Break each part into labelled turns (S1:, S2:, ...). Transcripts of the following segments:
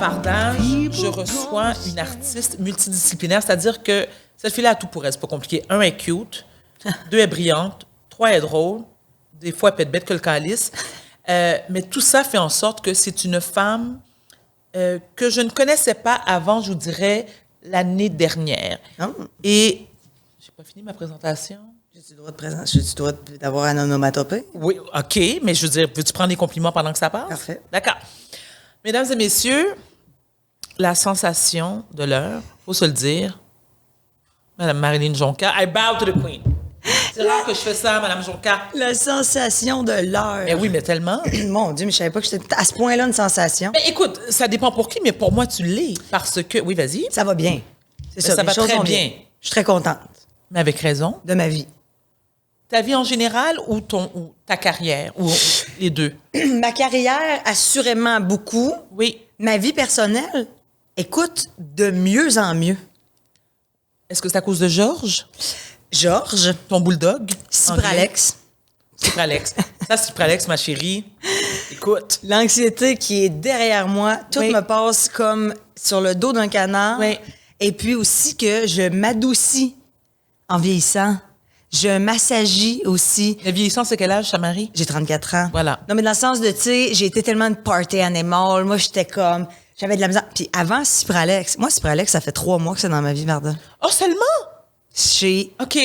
S1: bavardage, je reçois une artiste multidisciplinaire, c'est-à-dire que cette fille-là a tout pour elle, c'est pas compliqué. 1, elle est cute, 2, elle est brillante, 3, elle est drôle, des fois, elle peut être bête que le calice. Mais tout ça fait en sorte que c'est une femme que je ne connaissais pas avant, je vous dirais, l'année dernière. Et j'ai pas fini ma présentation.
S2: J'ai-tu le droit d'avoir un onomatopée?
S1: Oui, OK, mais je veux dire, veux-tu prendre des compliments pendant que ça passe?
S2: Parfait.
S1: D'accord. Mesdames et messieurs, la sensation de l'heure, faut se le dire, Madame Marilyn Jonca, I bow to the Queen. C'est rare que je fais ça, Madame Jonca.
S2: La sensation de l'heure.
S1: Mais oui, mais tellement.
S2: Mon Dieu, mais je savais pas que j'étais à ce point-là une sensation.
S1: Mais écoute, ça dépend pour qui, mais pour moi, tu l'es. Parce que, oui, vas-y.
S2: Ça va bien. C'est ça,
S1: Ça
S2: les
S1: va
S2: choses
S1: très
S2: vont
S1: bien.
S2: Je suis très contente
S1: Mais avec raison.
S2: de ma vie.
S1: Ta vie en général ou ta carrière, ou les deux?
S2: Ma carrière, assurément beaucoup.
S1: Oui.
S2: Ma vie personnelle, écoute, de mieux en mieux.
S1: Est-ce que c'est à cause de Georges?
S2: Georges,
S1: Ton bulldog?
S2: Cypralex.
S1: Cypralex. Ça, Cypralex, ma chérie. Écoute.
S2: L'anxiété qui est derrière moi, tout
S1: Oui.
S2: me passe comme sur le dos d'un canard.
S1: Oui.
S2: Et puis aussi que je m'adoucis en vieillissant. Je m'assagis aussi.
S1: Le vieillissant, c'est quel âge, ça, Marie?
S2: J'ai 34 ans.
S1: Voilà.
S2: Non, mais dans le sens de, tu sais, j'ai été tellement de party animal. Moi, j'étais comme... J'avais de la misère. Puis avant, Cypralex. Moi, Cypralex, ça fait 3 mois que c'est dans ma vie, Varda.
S1: Oh, seulement? OK.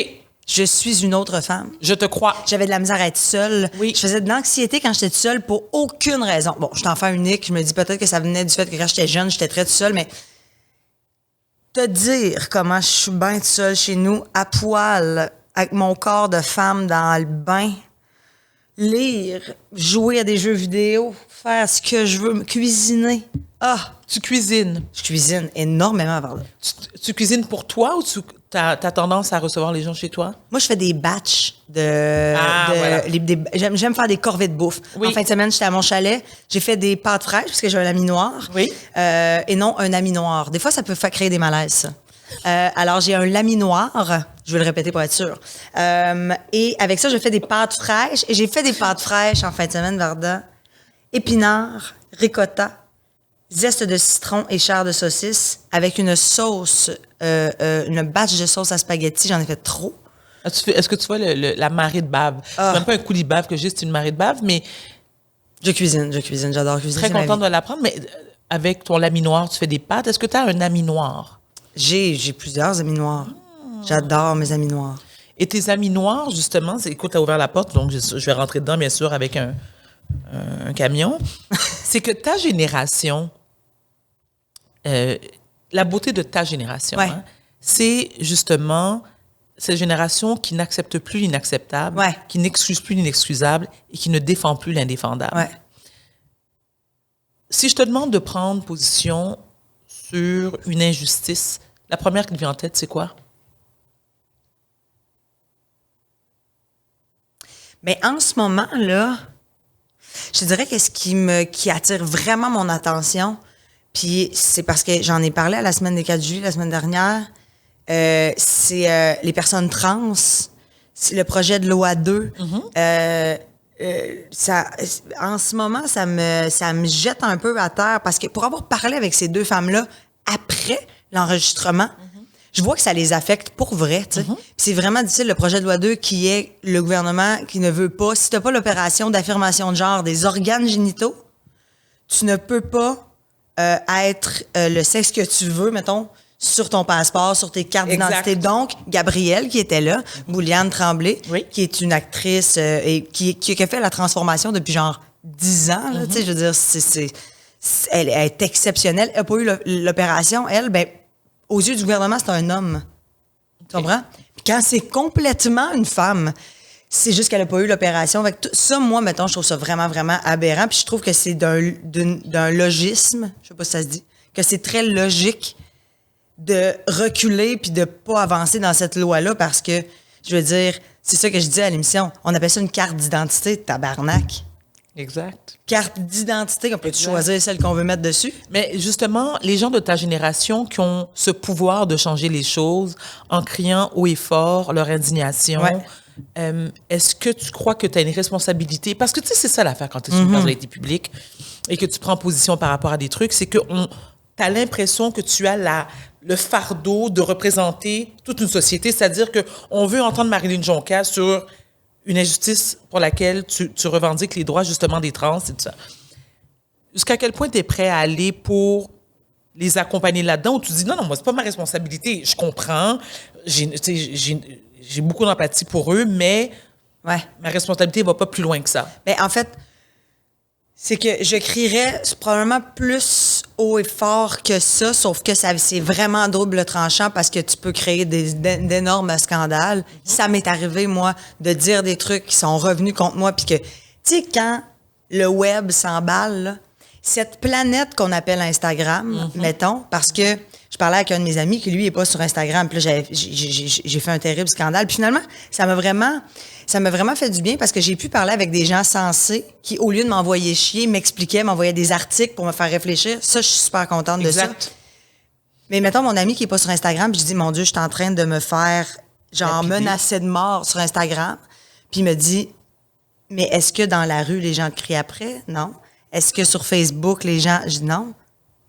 S2: Je suis une autre femme.
S1: Je te crois.
S2: J'avais de la misère à être seule.
S1: Oui.
S2: Je faisais de l'anxiété quand j'étais toute seule pour aucune raison. Bon, je suis enfant unique. Je me dis peut-être que ça venait du fait que quand j'étais jeune, j'étais très toute seule, mais te dire comment je suis bien toute seule chez nous, à poil, avec mon corps de femme dans le bain, lire, jouer à des jeux vidéo, faire ce que je veux, me cuisiner. Ah!
S1: Tu cuisines.
S2: Je cuisine énormément, Varda.
S1: Tu cuisines pour toi ou tu as tendance à recevoir les gens chez toi?
S2: Moi, je fais des batchs de...
S1: Voilà.
S2: J'aime faire des corvées de bouffe.
S1: Oui.
S2: En fin de semaine, j'étais à mon chalet. J'ai fait des pâtes fraîches parce que j'ai un ami noir.
S1: Oui.
S2: Et non un ami noir. Des fois, ça peut créer des malaises, ça. Alors, j'ai un lami noir. Je vais le répéter pour être sûre. Et avec ça, je fais des pâtes fraîches. Et j'ai fait des pâtes fraîches en fin de semaine, Varda. Épinards, ricotta, zeste de citron et chair de saucisse avec une sauce, une batch de sauce à spaghetti. J'en ai fait trop.
S1: Est-ce que tu vois la marée de bave? C'est même pas un coulis de bave que j'ai, c'est une marée de bave, mais
S2: Je cuisine, j'adore cuisiner.
S1: très contente de l'apprendre. Mais avec ton lami noir, tu fais des pâtes. Est-ce que tu as un ami noir?
S2: J'ai plusieurs amis noirs. J'adore mes amis noirs.
S1: Et tes amis noirs, justement, écoute, tu as ouvert la porte, donc je vais rentrer dedans, bien sûr, avec un camion. C'est que ta génération, la beauté de ta génération,
S2: Ouais.
S1: hein, c'est justement cette génération qui n'accepte plus l'inacceptable,
S2: Ouais.
S1: qui n'excuse plus l'inexcusable et qui ne défend plus l'indéfendable.
S2: Ouais.
S1: Si je te demande de prendre position sur une injustice, la première qui te vient en tête, c'est quoi?
S2: Mais en ce moment-là, je te dirais que ce qui attire vraiment mon attention, puis c'est parce que j'en ai parlé à la semaine des 4 juillet, la semaine dernière, c'est les personnes trans, c'est le projet de loi 2. Ça, en ce moment, ça me jette un peu à terre parce que pour avoir parlé avec ces deux femmes-là après l'enregistrement, je vois que ça les affecte pour vrai, tu sais. Puis c'est vraiment difficile, le projet de loi 2 qui est le gouvernement qui ne veut pas, si t'as pas l'opération d'affirmation de genre des organes génitaux, tu ne peux pas être le sexe que tu veux, mettons, sur ton passeport, sur tes cartes
S1: Exact.
S2: d'identité. Donc, Gabrielle, qui était là, Bouliane Tremblay,
S1: Oui.
S2: qui est une actrice et qui a fait la transformation depuis genre 10 ans, là, tu sais, je veux dire, elle est exceptionnelle. Elle n'a pas eu l'opération. Elle, ben, aux yeux du gouvernement, c'est un homme. Tu comprends? Puis quand c'est complètement une femme, c'est juste qu'elle n'a pas eu l'opération. Fait que ça, moi, mettons, je trouve ça vraiment, vraiment aberrant. Puis je trouve que c'est d'un logisme, je sais pas si ça se dit, que c'est très logique de reculer puis de pas avancer dans cette loi-là parce que, je veux dire, c'est ça que je dis à l'émission, on appelle ça une carte d'identité, tabarnak.
S1: Exact.
S2: Carte d'identité, on peut choisir celle qu'on veut mettre dessus.
S1: Mais justement, les gens de ta génération qui ont ce pouvoir de changer les choses en criant haut et fort leur indignation,
S2: Ouais.
S1: est-ce que tu crois que tu as une responsabilité? Parce que tu sais, c'est ça l'affaire quand tu es sur une personnalité publique. et que tu prends position par rapport à des trucs, c'est que tu as l'impression que tu as le fardeau de représenter toute une société. C'est-à-dire qu'on veut entendre Marilyn Jonca sur une injustice pour laquelle tu revendiques les droits justement des trans et tout ça. Jusqu'à quel point tu es prêt à aller pour les accompagner là-dedans, où tu dis non, moi, c'est pas ma responsabilité. Je comprends, j'ai beaucoup d'empathie pour eux, mais ma responsabilité va pas plus loin que ça.
S2: Ben, en fait, c'est que je crierais probablement plus haut et fort que ça, sauf que c'est vraiment double tranchant parce que tu peux créer d'énormes scandales. Ça m'est arrivé, moi, de dire des trucs qui sont revenus contre moi, puis que, tu sais, quand le web s'emballe, là, cette planète qu'on appelle Instagram, mettons, parce que je parlais avec un de mes amis qui, lui, n'est pas sur Instagram. Puis là, j'ai fait un terrible scandale. Puis finalement, ça m'a vraiment fait du bien parce que j'ai pu parler avec des gens sensés qui, au lieu de m'envoyer chier, m'envoyaient des articles pour me faire réfléchir. Ça, je suis super contente de ça. Mais mettons, mon ami qui n'est pas sur Instagram, puis je dis, mon Dieu, je suis en train de me faire, menacer de mort sur Instagram. Puis il me dit, mais est-ce que dans la rue, les gens crient après? Non. Est-ce que sur Facebook, les gens... Je dis non,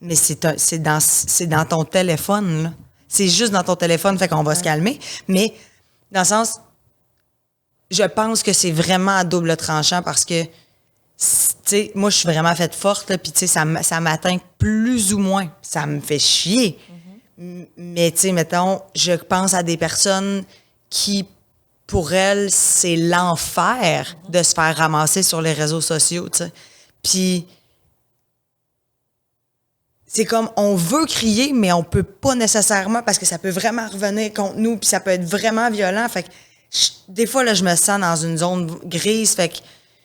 S2: mais c'est dans ton téléphone, là. C'est juste dans ton téléphone, fait qu'on va se calmer. Mais, dans le sens, je pense que c'est vraiment à double tranchant parce que, tu sais, moi, je suis vraiment faite forte, là, puis tu sais, ça m'atteint plus ou moins. Ça me fait chier. Mais, tu sais, mettons, je pense à des personnes qui, pour elles, c'est l'enfer de se faire ramasser sur les réseaux sociaux, tu sais. Puis, c'est comme, on veut crier, mais on peut pas nécessairement parce que ça peut vraiment revenir contre nous, puis ça peut être vraiment violent. Fait que, des fois, là, je me sens dans une zone grise, fait que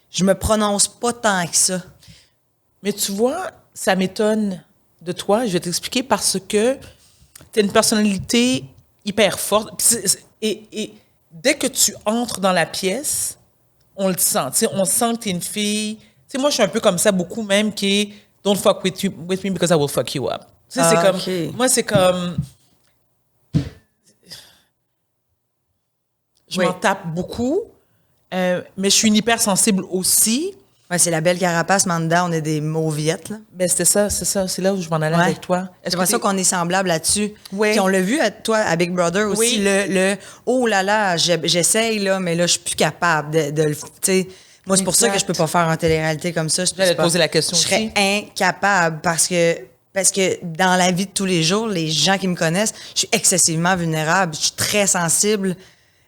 S2: je me prononce pas tant que ça.
S1: Mais tu vois, ça m'étonne de toi, je vais t'expliquer, parce que tu as une personnalité hyper forte. Et dès que tu entres dans la pièce, on le sent. Tu sais, on sent que tu es une fille... Tu sais, moi, je suis un peu comme ça, beaucoup même, qui est « Don't fuck with me because I will fuck you up ». Tu sais, c'est comme...
S2: Okay.
S1: Moi, c'est comme... Je m'en tape beaucoup, mais je suis une hypersensible aussi.
S2: Ouais, c'est la belle carapace, mais en dedans, on est des mauviettes, là.
S1: Ben, c'est ça. C'est là où je m'en allais avec toi.
S2: C'est pour ça qu'on est semblable là-dessus.
S1: Oui.
S2: Puis on l'a vu, toi, à Big Brother aussi, le « Oh là là, j'essaye, là, mais là, je suis plus capable de le... » Tu sais, moi, c'est pour ça que je peux pas faire en télé-réalité comme ça.
S1: J'allais te poser la question aussi.
S2: Je serais incapable parce que dans la vie de tous les jours, les gens qui me connaissent, je suis excessivement vulnérable, je suis très sensible.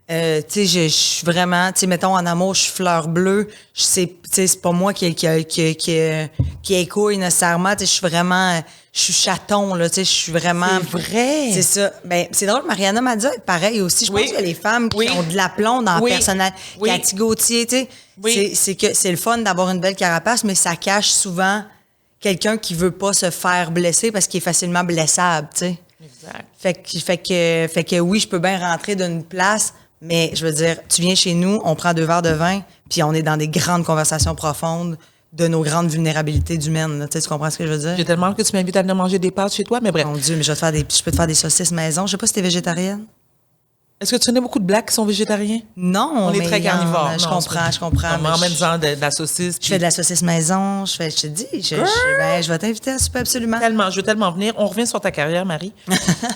S2: Tu sais, je suis vraiment, tu sais, mettons, en amour, je suis fleur bleue. C'est pas moi qui ai couilles nécessairement. Tu sais, je suis chaton, là, tu sais, je suis vraiment...
S1: C'est vrai!
S2: C'est ça. Ben, c'est drôle, Mariana m'a dit pareil aussi. Je pense que les femmes qui ont de l'aplomb dans le personnel, Cathy Gauthier, tu sais, c'est que c'est le fun d'avoir une belle carapace, mais ça cache souvent quelqu'un qui veut pas se faire blesser parce qu'il est facilement blessable, tu sais.
S1: Exact.
S2: Fait que oui, je peux bien rentrer d'une place, mais je veux dire, tu viens chez nous, on prend 2 verres de vin, puis on est dans des grandes conversations profondes de nos grandes vulnérabilités humaines. Tu comprends ce que je veux dire?
S1: J'ai tellement hâte que tu m'invites à venir manger des pâtes chez toi, mais bref.
S2: Mon Dieu, mais je peux te faire des saucisses maison. Je sais pas si t'es végétarienne.
S1: Est-ce que tu connais beaucoup de Blacks qui sont végétariens?
S2: Non,
S1: on est très carnivores.
S2: Je comprends.
S1: En même temps, de la saucisse.
S2: Je fais de la saucisse maison. Je te dis, je vais t'inviter à souper absolument.
S1: Je veux tellement venir. On revient sur ta carrière, Marie.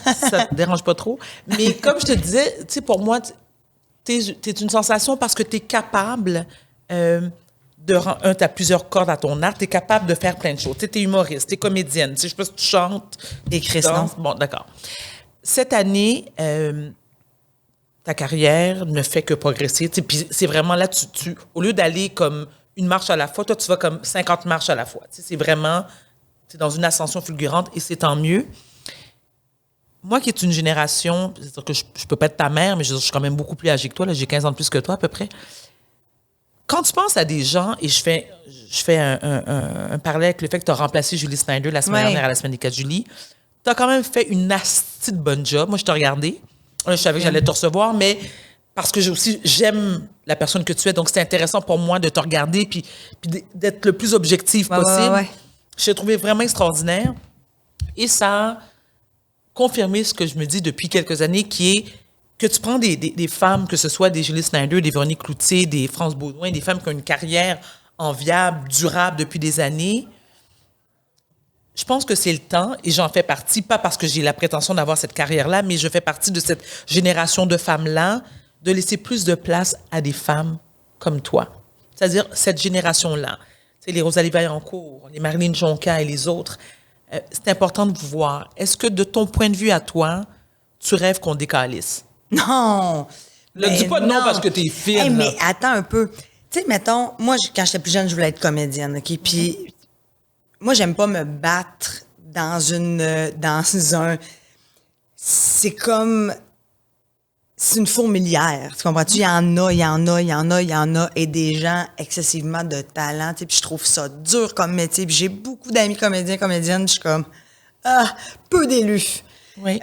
S1: Ça te dérange pas trop. Mais comme je te disais, tu sais, pour moi, t'es une sensation parce que t'es capable t'as plusieurs cordes à ton arc, t'es capable de faire plein de choses. T'es humoriste, t'es comédienne. Je sais pas si tu chantes.
S2: Écris, non?
S1: Bon, d'accord. Cette année, ta carrière ne fait que progresser. Puis c'est vraiment là, au lieu d'aller comme une marche à la fois, toi, tu vas comme 50 marches à la fois. C'est vraiment, tu es dans une ascension fulgurante et c'est tant mieux. Moi qui est une génération, c'est-à-dire que je peux pas être ta mère, mais je suis quand même beaucoup plus âgée que toi, là, j'ai 15 ans de plus que toi à peu près. Quand tu penses à des gens, et je fais un parallèle avec le fait que tu as remplacé Julie Snyder la semaine dernière à la semaine des 4 juillet, tu as quand même fait une asti de bonne job. Moi, je t'ai regardé. Je savais que j'allais te recevoir, mais parce que j'aime la personne que tu es, donc c'est intéressant pour moi de te regarder puis d'être le plus objectif possible.
S2: Ouais.
S1: Je t'ai trouvé vraiment extraordinaire. Et ça a confirmé ce que je me dis depuis quelques années, qui est que tu prends des femmes, que ce soit des Julie Snyder, des Véronique Cloutier, des France Baudouin, des femmes qui ont une carrière enviable, durable depuis des années, je pense que c'est le temps, et j'en fais partie, pas parce que j'ai la prétention d'avoir cette carrière-là, mais je fais partie de cette génération de femmes-là, de laisser plus de place à des femmes comme toi. C'est-à-dire cette génération-là. C'est les Rosalie Vaillancourt, les Marilyn Jonca et les autres. C'est important de vous voir. Est-ce que de ton point de vue à toi, tu rêves qu'on décalisse?
S2: Non!
S1: Ne dis pas non parce que t'es fine.
S2: Hey, mais attends un peu. Tu sais, mettons, moi, quand j'étais plus jeune, je voulais être comédienne, OK? Puis, moi, j'aime pas me battre dans un... C'est comme... C'est une fourmilière, tu comprends-tu? Il y en a, et des gens excessivement de talent, tu sais, puis je trouve ça dur comme métier, puis j'ai beaucoup d'amis comédiens, comédiennes, je suis comme, peu d'élus.
S1: Oui.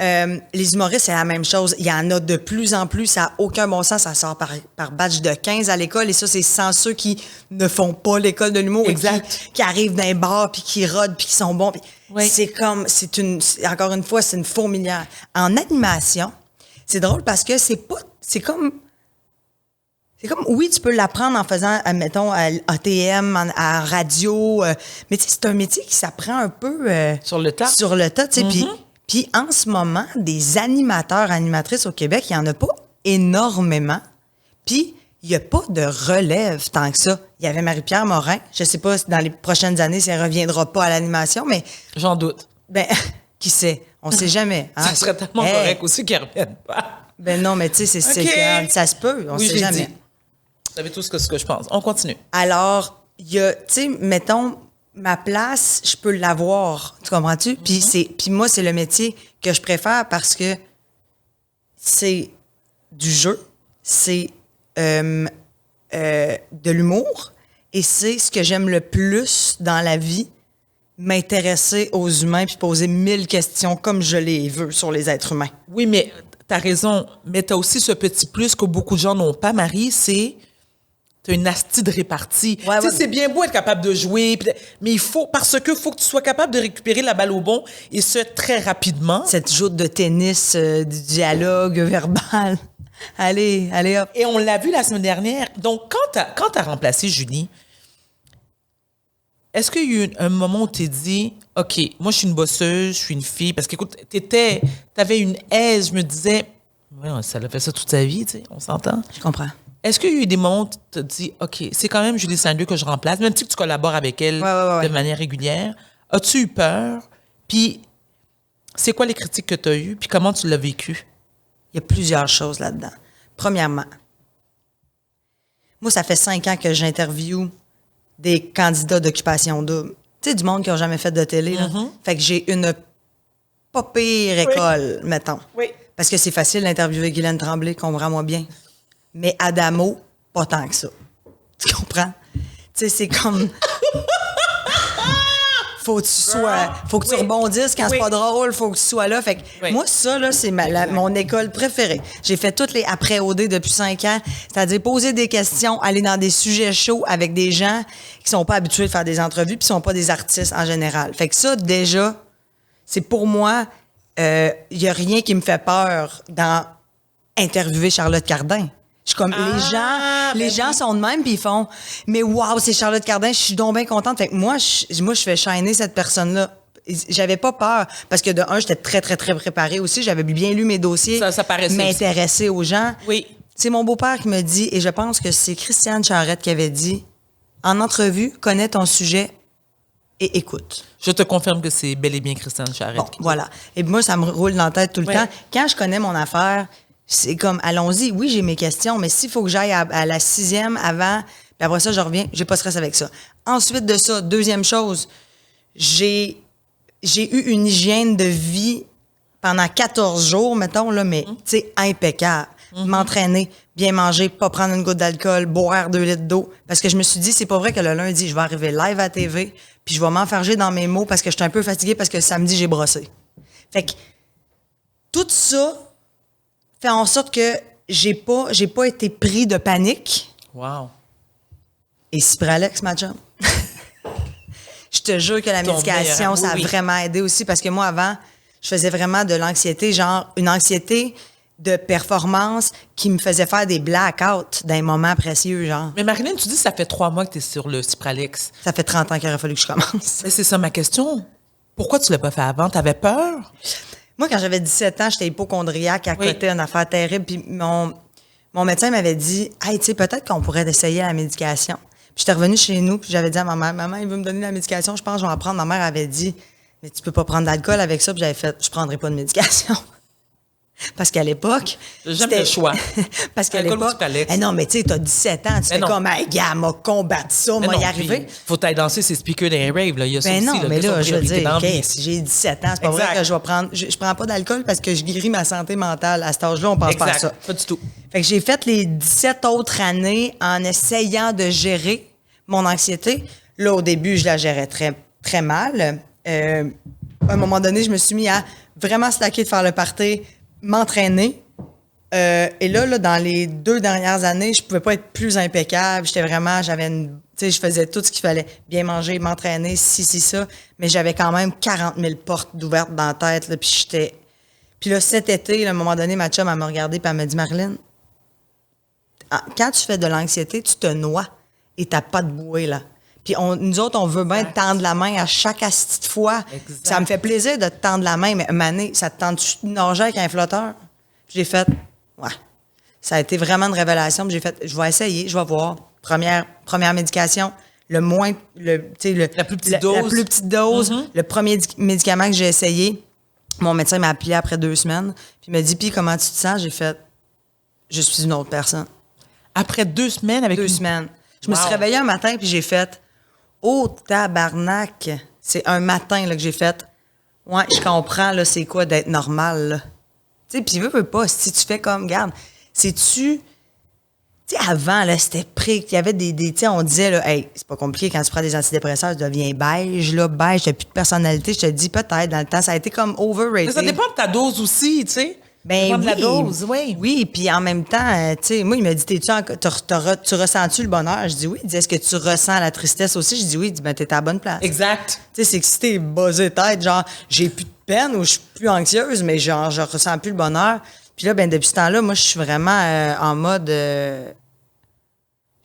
S2: Les humoristes, c'est la même chose. Il y en a de plus en plus, ça n'a aucun bon sens, ça sort par batch de 15 à l'école, et ça, c'est sans ceux qui ne font pas l'école de l'humour,
S1: Exact.
S2: et qui arrivent d'un bar, puis qui rodent, puis qui sont bons. Puis
S1: Oui.
S2: c'est comme, encore une fois, c'est une fourmilière. En animation, c'est drôle parce que c'est comme, oui, tu peux l'apprendre en faisant, mettons, à ATM, à radio, mais tu sais, c'est un métier qui s'apprend un peu...
S1: Sur le tas.
S2: Sur le tas, tu sais. Puis en ce moment, des animateurs, animatrices au Québec, il n'y en a pas énormément. Puis il n'y a pas de relève tant que ça. Il y avait Marie-Pierre Morin. Je sais pas si dans les prochaines années, si elle reviendra pas à l'animation, mais...
S1: J'en doute.
S2: Ben, qui sait? On sait jamais. Hein?
S1: Ça serait tellement correct aussi qu'elle ne revienne pas.
S2: Ben non, mais tu sais, c'est
S1: OK.
S2: ça se peut, on
S1: Oui,
S2: sait
S1: j'ai
S2: jamais.
S1: dit. Vous savez tout ce que je pense. On continue.
S2: Alors, il y a, tu sais, mettons, ma place, je peux l'avoir, tu comprends-tu? Puis moi, c'est le métier que je préfère parce que c'est du jeu, c'est de l'humour, et c'est ce que j'aime le plus dans la vie, m'intéresser aux humains puis poser 1000 questions comme je les veux sur les êtres humains.
S1: Oui, mais t'as raison. Mais t'as aussi ce petit plus que beaucoup de gens n'ont pas, Marie, c'est t'as une astie de répartie.
S2: Ouais,
S1: Tu sais,
S2: ouais.
S1: c'est bien beau être capable de jouer, mais il faut, parce que faut que tu sois capable de récupérer la balle au bon, et ce, très rapidement.
S2: Cette joute de tennis, du dialogue verbal. Allez, hop.
S1: Et on l'a vu la semaine dernière. Donc, quand t'as remplacé Julie, est-ce qu'il y a eu un moment où tu t'es dit, OK, moi, je suis une bosseuse, je suis une fille, parce qu'écoute, t'avais une aise, je me disais, ouais, ça a fait ça toute sa vie, tu sais, on s'entend.
S2: Je comprends.
S1: Est-ce qu'il y a eu des moments où tu te dis, OK, c'est quand même Julie Saint-Dieu que je remplace, même si tu collabores avec elle
S2: Ouais.
S1: de manière régulière. As-tu eu peur? Puis, c'est quoi les critiques que tu as eues? Puis, comment tu l'as vécu?
S2: Il y a plusieurs choses là-dedans. Premièrement, moi, ça fait 5 ans que j'interviewe des candidats d'occupation double. Tu sais, du monde qui n'a jamais fait de télé. Là. Fait que j'ai une pas pire école, mettons.
S1: Oui.
S2: Parce que c'est facile d'interviewer Guylaine Tremblay, comprends-moi bien. Mais Adamo, pas tant que ça. Tu comprends? Tu sais, c'est comme... Faut que tu rebondisses quand c'est pas drôle, faut que tu sois là. Fait que moi, ça, là, c'est mon école préférée. J'ai fait toutes les après-OD depuis 5 ans. C'est-à-dire poser des questions, aller dans des sujets chauds avec des gens qui sont pas habitués de faire des entrevues puis qui sont pas des artistes en général. Fait que ça, déjà, c'est pour moi, il y a rien qui me fait peur dans interviewer Charlotte Cardin. Je suis comme, les gens sont de même, puis ils font, mais waouh, c'est Charlotte Cardin, je suis donc bien contente. Fait que moi, je fais shiner cette personne-là. J'avais pas peur, parce que de un, j'étais très, très, très préparée aussi. J'avais bien lu mes dossiers.
S1: Ça paraissait
S2: m'intéresser aux gens.
S1: Oui.
S2: C'est mon beau-père qui me dit, et je pense que c'est Christiane Charette qui avait dit, en entrevue, connais ton sujet et écoute.
S1: Je te confirme que c'est bel et bien Christiane Charette.
S2: Bon, voilà. Et moi, ça me roule dans la tête tout le temps. Quand je connais mon affaire, c'est comme, allons-y, oui, j'ai mes questions, mais s'il faut que j'aille à la 6e avant, puis après ça, je reviens, j'ai pas de stress avec ça. Ensuite de ça, deuxième chose, j'ai eu une hygiène de vie pendant 14 jours, mettons, là, mais, tu sais, impeccable. M'entraîner, bien manger, pas prendre une goutte d'alcool, boire 2 litres d'eau. Parce que je me suis dit, c'est pas vrai que le lundi, je vais arriver live à la TV, puis je vais m'enfarger dans mes mots parce que je suis un peu fatiguée parce que samedi, j'ai brossé. Fait que, tout ça fait en sorte que j'ai pas été pris de panique.
S1: Wow.
S2: Et Cipralex, ma chum. Je te jure que la médication, ça a vraiment aidé aussi parce que moi, avant, je faisais vraiment de l'anxiété, genre une anxiété de performance qui me faisait faire des blackouts dans les moments précieux, genre.
S1: Mais Marilyn, tu dis que ça fait 3 mois que tu es sur le Cipralex.
S2: Ça fait 30 ans qu'il aurait fallu que je commence.
S1: Mais c'est ça ma question. Pourquoi tu l'as pas fait avant? T'avais peur?
S2: Moi, quand j'avais 17 ans, j'étais hypochondriaque à côté, une affaire terrible. Puis mon médecin m'avait dit, hey, tu sais, peut-être qu'on pourrait essayer la médication. Puis j'étais revenue chez nous, puis j'avais dit à ma mère, maman, il veut me donner la médication, je pense que je vais en prendre. Ma mère avait dit, mais tu peux pas prendre d'alcool avec ça. Puis j'avais fait, je prendrai pas de médication. Parce qu'à l'époque.
S1: J'aime le choix.
S2: Parce qu'à l'époque. Non, mais tu sais, t'as 17 ans, tu fais comme, hey, gars, m'a combattu ça, m'a y arrivé.
S1: Faut t'aller danser ses speakers dans les raves, là. Il y a ça aussi,
S2: non, mais là, je veux dire,
S1: okay,
S2: si j'ai 17 ans, c'est pas vrai que je vais prendre. Je prends pas d'alcool parce que je guéris ma santé mentale. À cet âge-là, on pense pas à ça.
S1: Pas du tout.
S2: Fait que j'ai fait les 17 autres années en essayant de gérer mon anxiété. Là, au début, je la gérais très, très mal. À un moment donné, je me suis mis à vraiment slacker de faire le party, m'entraîner. Et là, dans les 2 dernières années, je pouvais pas être plus impeccable. Tu sais, je faisais tout ce qu'il fallait. Bien manger, m'entraîner, ça. Mais j'avais quand même 40 000 portes d'ouvertes dans la tête, là, Puis là, cet été, là, à un moment donné, ma chum, elle m'a regardé puis elle m'a dit, Marilyn, quand tu fais de l'anxiété, tu te noies et t'as pas de bouée, là. Puis nous autres, on veut bien te tendre la main à chaque petite fois. Exact. Ça me fait plaisir de te tendre la main, mais Mané, ça te tente de nager avec un flotteur? Puis j'ai fait, ouais. Ça a été vraiment une révélation. Puis j'ai fait, je vais essayer, je vais voir. Première médication, la plus petite dose. Mm-hmm. Le premier médicament que j'ai essayé, mon médecin m'a appelé après 2 semaines. Puis il m'a dit, puis comment tu te sens? J'ai fait, je suis une autre personne.
S1: Après 2 semaines? Avec
S2: 2 semaines. Je me suis réveillée un matin, puis j'ai fait, oh, tabarnak! C'est un matin là, que j'ai fait, ouais, je comprends, là, c'est quoi d'être normal, là. Tu sais, puis veux pas, si tu fais comme, regarde, tu sais, avant, là, c'était il y avait tu sais, on disait, là, hey, c'est pas compliqué, quand tu prends des antidépresseurs, tu deviens beige, t'as plus de personnalité. Je te dis, peut-être, dans le temps, ça a été comme overrated.
S1: Mais ça dépend de ta dose aussi, tu sais.
S2: Ben oui,
S1: de la dose, oui.
S2: Oui, puis en même temps, tu sais, moi, il m'a dit, tu ressens-tu le bonheur? Je dis oui. Il dit, est-ce que tu ressens la tristesse aussi? Je dis oui. Il dit, ben, t'es à la bonne place.
S1: Exact.
S2: Tu sais, c'est que si t'es buzzé tête, genre, j'ai plus de peine ou je suis plus anxieuse, mais genre, je ressens plus le bonheur. Puis là, ben, depuis ce temps-là, moi, je suis vraiment en mode,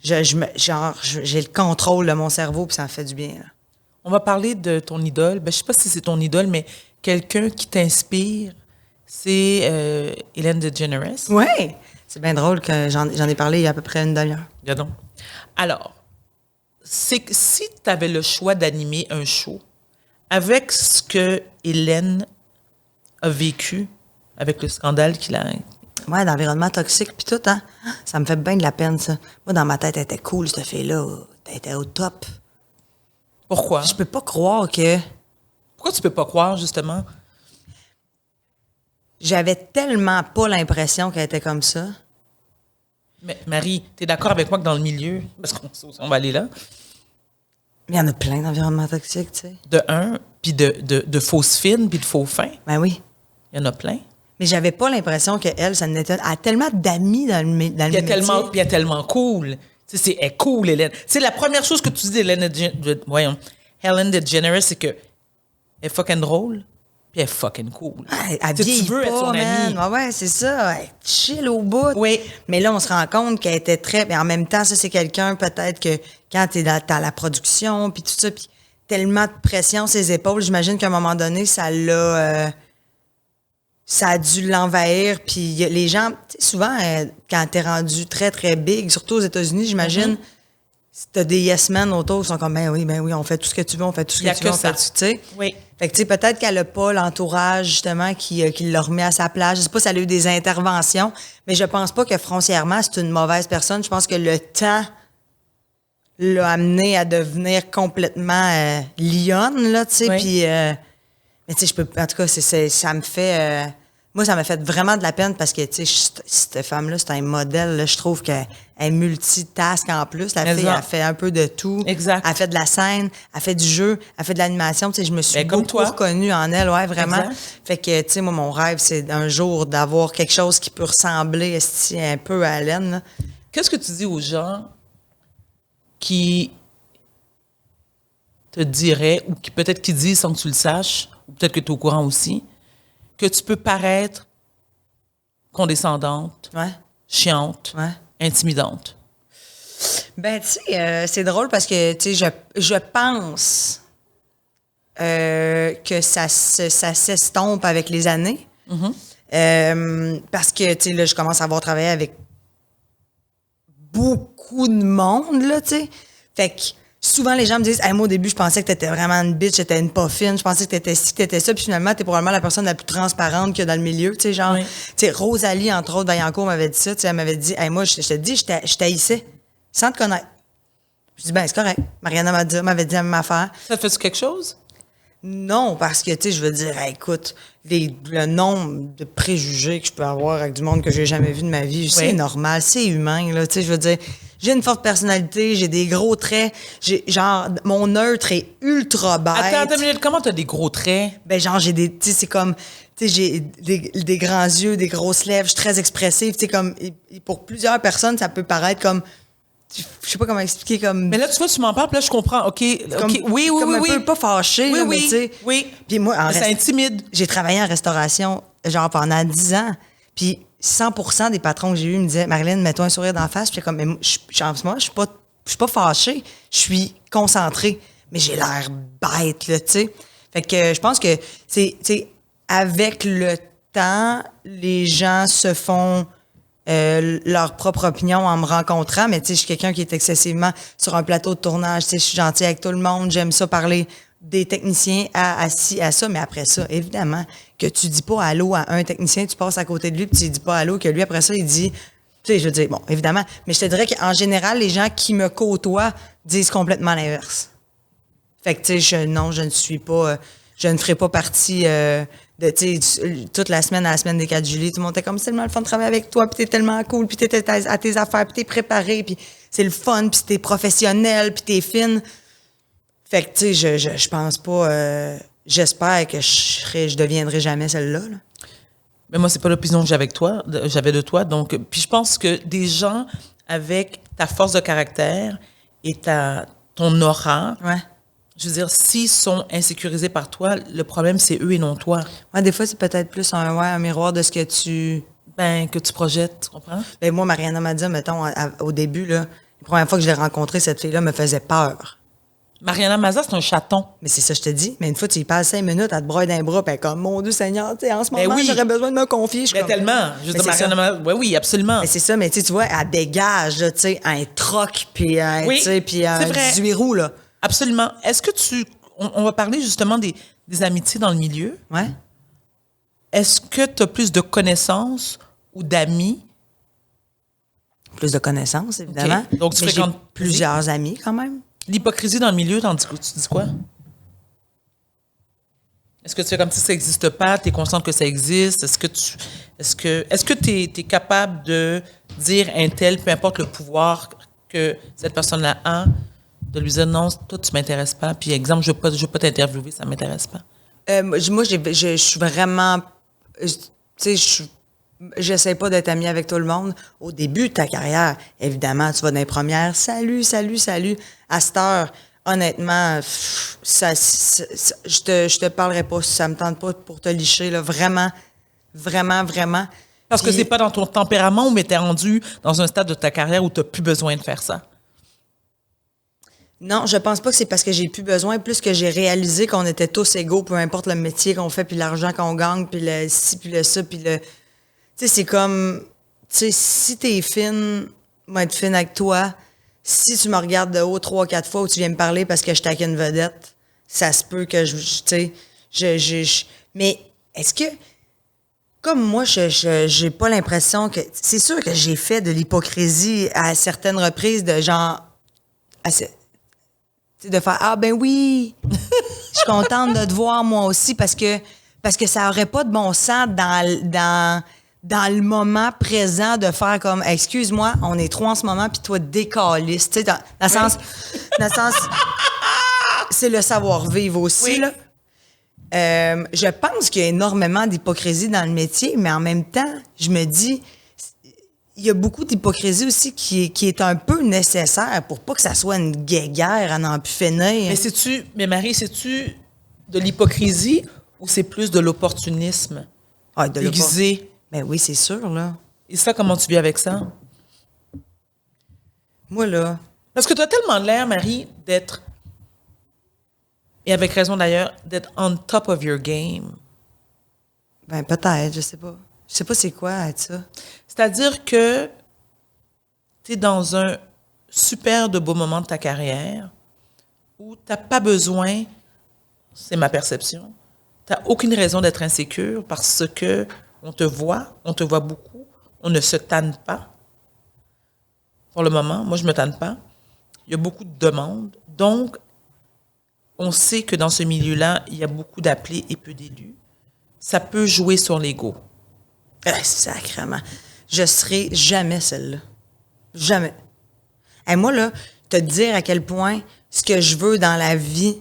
S2: j'ai le contrôle de mon cerveau, puis ça me fait du bien, là.
S1: On va parler de ton idole. Ben, je sais pas si c'est ton idole, mais quelqu'un qui t'inspire. C'est Ellen DeGeneres.
S2: Oui! C'est bien drôle que j'en ai parlé il y a à peu près une demi-heure.
S1: Bien donc. Alors, c'est que si tu avais le choix d'animer un show avec ce que Ellen a vécu, avec le scandale qu'il a...
S2: Ouais, l'environnement toxique puis tout, hein? Ça me fait bien de la peine, ça. Moi, dans ma tête, elle était cool, cette fille-là. Elle était au top.
S1: Pourquoi?
S2: Je peux pas croire que...
S1: Pourquoi tu peux pas croire, justement?
S2: J'avais tellement pas l'impression qu'elle était comme ça.
S1: Mais Marie, t'es d'accord avec moi que dans le milieu, parce qu'on va aller là.
S2: Il y en a plein d'environnements toxiques, tu sais.
S1: De un, puis de fausses fines, puis de faux fins.
S2: Ben oui.
S1: Il y en a plein.
S2: Mais j'avais pas l'impression qu'elle, ça n'était... Elle a tellement d'amis dans le métier.
S1: Puis elle est tellement cool. Tu sais, elle est cool, Hélène. C'est la première chose que tu dis d'Ellen DeGeneres, c'est que elle est fucking drôle. Puis elle est fucking cool.
S2: Elle vieillit pas, être son amie. Ouais, c'est ça. Elle chill au bout.
S1: Oui.
S2: Mais là, on se rend compte qu'elle était très... Mais en même temps, ça, c'est quelqu'un, peut-être, que quand t'as la production, puis tout ça, puis tellement de pression sur ses épaules, j'imagine qu'à un moment donné, ça a dû l'envahir. Puis les gens, souvent, quand t'es rendu très, très big, surtout aux États-Unis, j'imagine... Si t'as des yes men autour qui sont comme, ben oui, on fait tout ce que tu veux, on fait tout ce que tu veux, on fait tout, tu sais.
S1: Oui.
S2: Fait que, tu sais, peut-être qu'elle n'a pas l'entourage, justement, qui l'a remis à sa place. Je sais pas si elle a eu des interventions, mais je pense pas que, foncièrement, c'est une mauvaise personne. Je pense que le temps l'a amené à devenir complètement lionne, là, tu sais. Oui. Puis, mais tu sais, en tout cas, ça me fait... moi, ça m'a fait vraiment de la peine parce que, tu sais, cette femme-là, c'est un modèle. Là, je trouve qu'elle multitask en plus. La fille, elle fait un peu de tout.
S1: Exact.
S2: Elle fait de la scène, elle fait du jeu, elle fait de l'animation. Tu sais, je me suis beaucoup reconnue en elle, ouais, vraiment. Exact. Fait que, tu sais, moi, mon rêve, c'est un jour d'avoir quelque chose qui peut ressembler un peu à Ellen, là.
S1: Qu'est-ce que tu dis aux gens qui te diraient, ou qui peut-être qui disent sans que tu le saches, ou peut-être que tu es au courant aussi, que tu peux paraître condescendante, chiante, intimidante?
S2: Ben, tu sais, c'est drôle parce que, tu sais, je pense que ça s'estompe avec les années. Parce que, tu sais, là, je commence à avoir travaillé avec beaucoup de monde, là, tu sais. Fait que souvent, les gens me disent, hey, moi, au début, je pensais que t'étais vraiment une bitch, t'étais une pas fine, je pensais que t'étais ci, que t'étais ça, puis finalement, t'es probablement la personne la plus transparente qu'il y a dans le milieu, tu sais, genre.
S1: Oui.
S2: Tu sais, Rosalie, entre autres, Vaillancourt m'avait dit ça, tu sais, elle m'avait dit, hey, moi, je te dis, je t'haïssais, sans te connaître. Je dis, ben, c'est correct. Mariana m'avait dit la même affaire.
S1: Ça te fait-tu quelque chose?
S2: Non, parce que, tu sais, je veux dire, hey, écoute, le nombre de préjugés que je peux avoir avec du monde que j'ai jamais vu de ma vie, c'est normal, c'est humain, là, tu sais, je veux dire, j'ai une forte personnalité, j'ai des gros traits, genre, mon neutre est ultra bête.
S1: Attends une minute, comment t'as des gros traits?
S2: Ben, genre, j'ai des, tu sais, c'est comme, tu sais, j'ai des grands yeux, des grosses lèvres, je suis très expressive, tu sais, comme, et pour plusieurs personnes, ça peut paraître comme, je sais pas comment expliquer, comme...
S1: Mais là, tu vois, tu m'en parles, puis là, je comprends. OK,
S2: comme,
S1: oui,
S2: comme un peu pas fâché,
S1: Oui,
S2: là,
S1: oui,
S2: mais tu sais.
S1: oui.
S2: Puis moi,
S1: Ça intimide.
S2: j'ai travaillé en restauration, genre, pendant 10 ans. Puis 100% des patrons que j'ai eus me disaient, Marilyn, mets-toi un sourire d'en face. Puis j'étais comme, mais en ce moment, je suis pas fâchée. Je suis concentrée. Mais j'ai l'air bête, là, tu sais. Fait que je pense que, tu sais, avec le temps, les gens se font leur propre opinion en me rencontrant, mais tu sais, je suis quelqu'un qui est excessivement sur un plateau de tournage, tu sais, je suis gentille avec tout le monde, j'aime ça parler des techniciens à ça, mais après ça, évidemment, que tu dis pas allô à un technicien, tu passes à côté de lui, puis tu dis pas allô, que lui, après ça, il dit, tu sais, je veux dire, bon, évidemment, mais je te dirais qu'en général, les gens qui me côtoient disent complètement l'inverse. Fait que, tu sais, je ne suis pas, je ne ferai pas partie de, tu sais, toute la semaine à la semaine des 4 juillet, tout le monde était comme, c'est tellement le fun de travailler avec toi, puis t'es tellement cool, puis t'es à tes affaires, puis t'es préparé, puis c'est le fun, puis t'es professionnel, puis t'es fine. Fait que, tu sais, je pense pas, j'espère que je deviendrai jamais celle-là, là.
S1: Mais moi, c'est pas l'opinion que j'avais de toi. Donc, puis je pense que des gens avec ta force de caractère et ton aura,
S2: Ouais.
S1: je veux dire, s'ils sont insécurisés par toi, le problème, c'est eux et non toi.
S2: Ouais, des fois, c'est peut-être plus un miroir de ce que tu...
S1: Ben, que tu projettes, tu comprends?
S2: Ben, moi, Mariana m'a dit, mettons, au début, là, la première fois que je l'ai rencontrée, cette fille-là me faisait peur.
S1: Mariana Maza, c'est un chaton.
S2: Mais c'est ça, je te dis. Mais une fois, tu y passes 5 minutes, elle te broie d'un bras, puis elle est comme, mon Dieu Seigneur, tu sais, en ce moment,
S1: oui.
S2: j'aurais besoin de me confier. Je suis
S1: Mais
S2: comme,
S1: tellement. Je veux dire,
S2: c'est ça.
S1: Mariana Maza, oui, oui, absolument.
S2: Mais c'est ça, mais tu vois, elle dégage, là, tu sais, un troc, puis
S1: Oui,
S2: tu sais, puis un
S1: c'est vrai.
S2: 18 roues, là.
S1: Absolument. Est-ce que on va parler justement des amitiés dans le milieu.
S2: Ouais.
S1: Est-ce que tu as plus de connaissances ou d'amis?
S2: Plus de connaissances, évidemment.
S1: OK. Donc, tu
S2: Mais j'ai
S1: fréquentes
S2: plusieurs amis, quand même.
S1: L'hypocrisie dans le milieu, tu dis quoi? Est-ce que tu fais comme si ça n'existe pas? Tu es consciente que ça existe? Est-ce que tu es capable de dire un tel, peu importe le pouvoir que cette personne-là a, de lui dire non, toi, tu m'intéresses pas. Puis, exemple, je veux pas t'interviewer, ça m'intéresse pas.
S2: Moi, je suis vraiment... Tu sais, j'essaie pas d'être amie avec tout le monde. Au début de ta carrière, évidemment, tu vas dans les premières. Salut, salut, salut. À cette heure, honnêtement, je te parlerai pas si ça me tente pas pour te licher, là. Vraiment, vraiment, vraiment.
S1: Parce que c'est pas dans ton tempérament, mais tu es rendu dans un stade de ta carrière où tu n'as plus besoin de faire ça.
S2: Non, je pense pas que c'est parce que j'ai plus besoin, plus que j'ai réalisé qu'on était tous égaux, peu importe le métier qu'on fait, puis l'argent qu'on gagne, puis le ci, puis le ça, puis le... Tu sais, c'est comme... Tu sais, si t'es fine, moi être fine avec toi. Si tu me regardes de haut 3-4 fois ou tu viens me parler parce que je taquine une vedette, ça se peut que tu sais, mais est-ce que... Comme moi, j'ai pas l'impression que... C'est sûr que j'ai fait de l'hypocrisie à certaines reprises, de genre... de faire ah ben oui, je suis contente de te voir moi aussi parce que ça aurait pas de bon sens dans le moment présent de faire comme excuse-moi, on est trois en ce moment puis toi décalisse, tu sais dans le sens c'est le savoir-vivre aussi, oui. Là. Je pense qu'il y a énormément d'hypocrisie dans le métier, mais en même temps, je me dis il y a beaucoup d'hypocrisie aussi qui est un peu nécessaire pour pas que ça soit une guéguerre à n'en plus finir.
S1: Mais Marie, c'est-tu de l'hypocrisie ou c'est plus de l'opportunisme?
S2: Ah,
S1: déguisé?
S2: Ben oui, c'est sûr, là.
S1: Et ça, comment tu vis avec ça?
S2: Moi, là...
S1: Parce que tu as tellement l'air, Marie, d'être Et avec raison d'ailleurs, d'être on top of your game.
S2: Ben, peut-être, je sais pas. Je sais pas c'est quoi être ça.
S1: C'est-à-dire que tu es dans un super de beau moment de ta carrière où tu n'as pas besoin, c'est ma perception, tu n'as aucune raison d'être insécure parce que on te voit beaucoup, on ne se tanne pas. Pour le moment, moi, je ne me tanne pas. Il y a beaucoup de demandes. Donc, on sait que dans ce milieu-là, il y a beaucoup d'appelés et peu d'élus. Ça peut jouer sur l'ego.
S2: Sacrément. Je serai jamais celle-là. Jamais. Et moi, là, te dire à quel point ce que je veux dans la vie,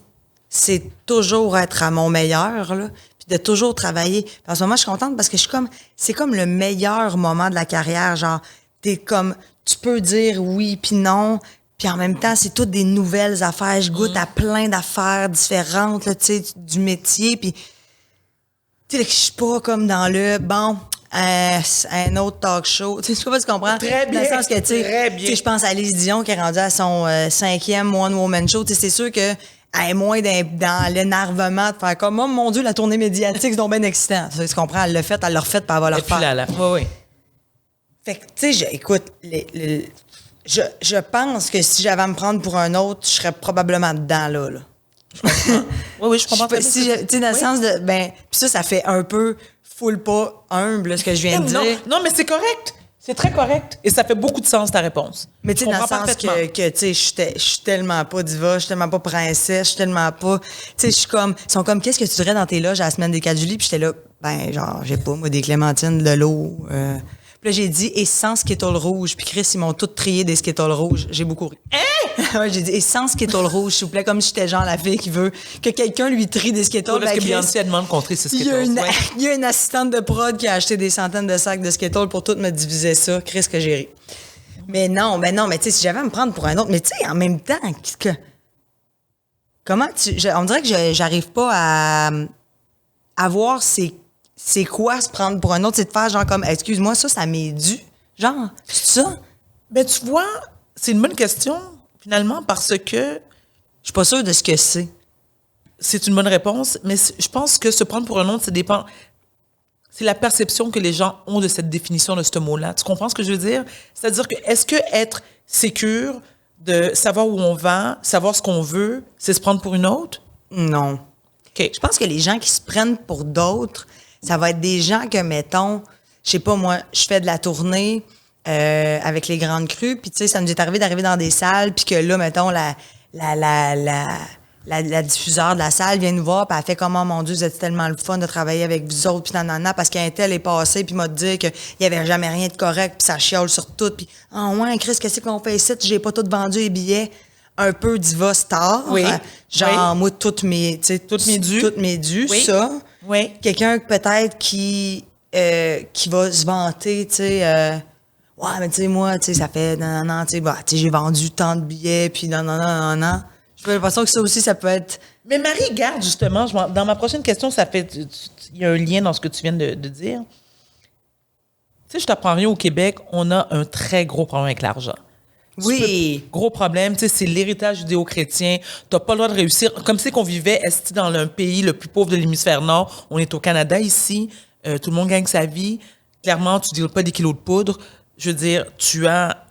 S2: c'est toujours être à mon meilleur, là, puis de toujours travailler. Puis en ce moment, je suis contente parce que c'est comme le meilleur moment de la carrière. Genre, t'es comme, tu peux dire oui puis non, puis en même temps, c'est toutes des nouvelles affaires. Je goûte à plein d'affaires différentes, là, tu sais, du métier, puis tu sais, je suis pas comme dans le, bon, un autre talk show. Tu sais, je sais pas si tu comprends.
S1: Très bien.
S2: Dans le sens que, tu sais, je pense à Lise Dion qui est rendue à son 5e One Woman Show. Tu sais, c'est sûr que elle est moins dans l'énervement de faire comme, oh mon Dieu, la tournée médiatique, c'est donc bien excitant. Tu sais, tu comprends? Elle l'a fait, elle l'a refait, puis elle va le refaire.
S1: Oui.
S2: Fait que, tu sais, écoute, je pense que si j'avais à me prendre pour un autre, je serais probablement dedans, là.
S1: Oui, je comprends.
S2: Tu sais, dans le sens de, ben, puis ça fait un peu full pas humble, ce que je viens de dire.
S1: Non, mais c'est correct. C'est très correct. Et ça fait beaucoup de sens, ta réponse.
S2: Mais tu sais, dans le sens que tu sais, je suis tellement pas diva, je suis tellement pas princesse, je suis tellement pas, tu sais, je suis comme, ils sont comme, qu'est-ce que tu dirais dans tes loges à la semaine des 4 juillet? Puis j'étais là, ben, genre, j'ai pas, moi, des clémentines, de l'eau, Puis là, j'ai dit, et sans Skittles rouge. Puis Chris, ils m'ont tous trié des Skittles rouges. J'ai beaucoup ri. Ouais, j'ai dit, et sans Skittles rouge, s'il vous plaît, comme si j'étais genre la fille qui veut que quelqu'un lui trie des Skittles.
S1: Parce que Beyoncé demande qu'on trie ses Skittles.
S2: Il y a une assistante de prod qui a acheté des centaines de sacs de Skittles pour tout me diviser ça. Chris, que j'ai ri. Mais non, mais tu sais, si j'avais à me prendre pour un autre, mais tu sais, en même temps, comment on dirait que j'arrive pas à voir c'est quoi se prendre pour un autre, c'est de faire genre comme, excuse-moi, ça m'est dû. Genre, c'est ça?
S1: Ben, tu vois, c'est une bonne question, finalement, parce que
S2: je suis pas sûre de ce que c'est.
S1: C'est une bonne réponse, mais je pense que se prendre pour un autre, ça dépend. C'est la perception que les gens ont de cette définition de ce mot-là. Tu comprends ce que je veux dire? C'est-à-dire que, est-ce que être sécure, de savoir où on va, savoir ce qu'on veut, c'est se prendre pour une autre?
S2: Non.
S1: OK.
S2: Je pense que les gens qui se prennent pour d'autres, ça va être des gens que, mettons, je sais pas, moi, je fais de la tournée avec les grandes crues, puis tu sais, ça nous est arrivé d'arriver dans des salles, puis que là, mettons, la diffuseur de la salle vient nous voir, puis elle fait comme, oh mon Dieu, vous êtes tellement le fun de travailler avec vous autres, puis nanana, parce qu'un tel est passé, puis m'a dit qu'il y avait jamais rien de correct, puis ça chiale sur tout, puis ouais, Chris, qu'est-ce qu'on fait ici? J'ai pas tout vendu les billets. Un peu diva star.
S1: Oui.
S2: Genre, moi, toutes mes dues,
S1: oui.
S2: ça.
S1: Oui.
S2: Quelqu'un peut-être qui va se vanter, tu sais, ouais, mais tu sais, moi, tu sais, ça fait, non, tu sais, j'ai vendu tant de billets, puis non. J'ai l'impression que ça aussi, ça peut être...
S1: Mais Marie, garde, justement, dans ma prochaine question, ça fait, il y a un lien dans ce que tu viens de dire. Tu sais, je t'apprends rien, au Québec, on a un très gros problème avec l'argent.
S2: Oui.
S1: Gros problème, tu sais, c'est l'héritage judéo-chrétien. T'as pas le droit de réussir. Comme c'est qu'on vivait, est-ce dans un pays le plus pauvre de l'hémisphère nord? On est au Canada ici. Tout le monde gagne sa vie. Clairement, tu ne deals pas des kilos de poudre. Je veux dire, tu as...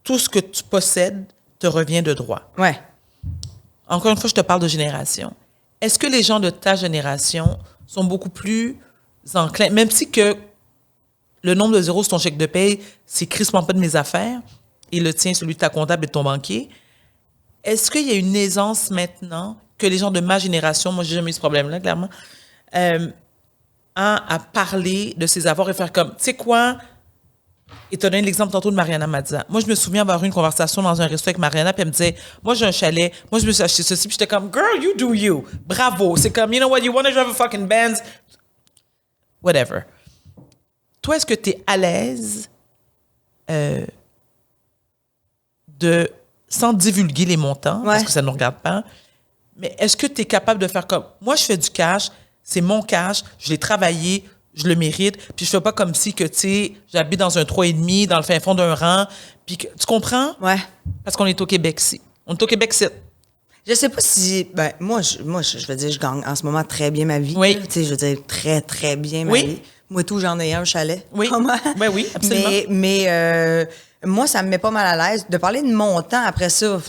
S1: Tout ce que tu possèdes te revient de droit.
S2: Ouais.
S1: Encore une fois, je te parle de génération. Est-ce que les gens de ta génération sont beaucoup plus enclins, même si que le nombre de zéros sur ton chèque de paye, c'est crissement pas de mes affaires, et le tien, celui de ta comptable et de ton banquier, est-ce qu'il y a une aisance maintenant que les gens de ma génération, moi j'ai jamais eu ce problème-là, clairement, à parler de ses avoirs et faire comme, tu sais quoi, et tu as donné l'exemple tantôt de Mariana Mazza. Moi, je me souviens avoir eu une conversation dans un resto avec Mariana, puis elle me disait, moi j'ai un chalet, moi je me suis acheté ceci, puis j'étais comme, girl, you do you. Bravo. C'est comme, you know what, you want to drive a fucking Benz? Whatever. Toi, est-ce que tu es à l'aise sans divulguer les montants, parce que ça ne nous regarde pas, mais est-ce que tu es capable de faire comme, moi je fais du cash, c'est mon cash, je l'ai travaillé, je le mérite, puis je fais pas comme si que, tu sais, j'habite dans un 3,5, dans le fin fond d'un rang, puis que, tu comprends?
S2: Ouais.
S1: Parce qu'on est au Québec, ici. On est au Québec, c'est...
S2: Je sais pas si... Ben, moi, je veux dire, je gagne en ce moment très bien ma vie.
S1: Oui.
S2: Tu sais, je veux dire, très, très bien ma
S1: Oui.
S2: vie. Moi, tout, j'en ai un chalet.
S1: Oui.
S2: Comment?
S1: Ben oui, absolument.
S2: Mais moi, ça me met pas mal à l'aise. De parler de mon temps après ça...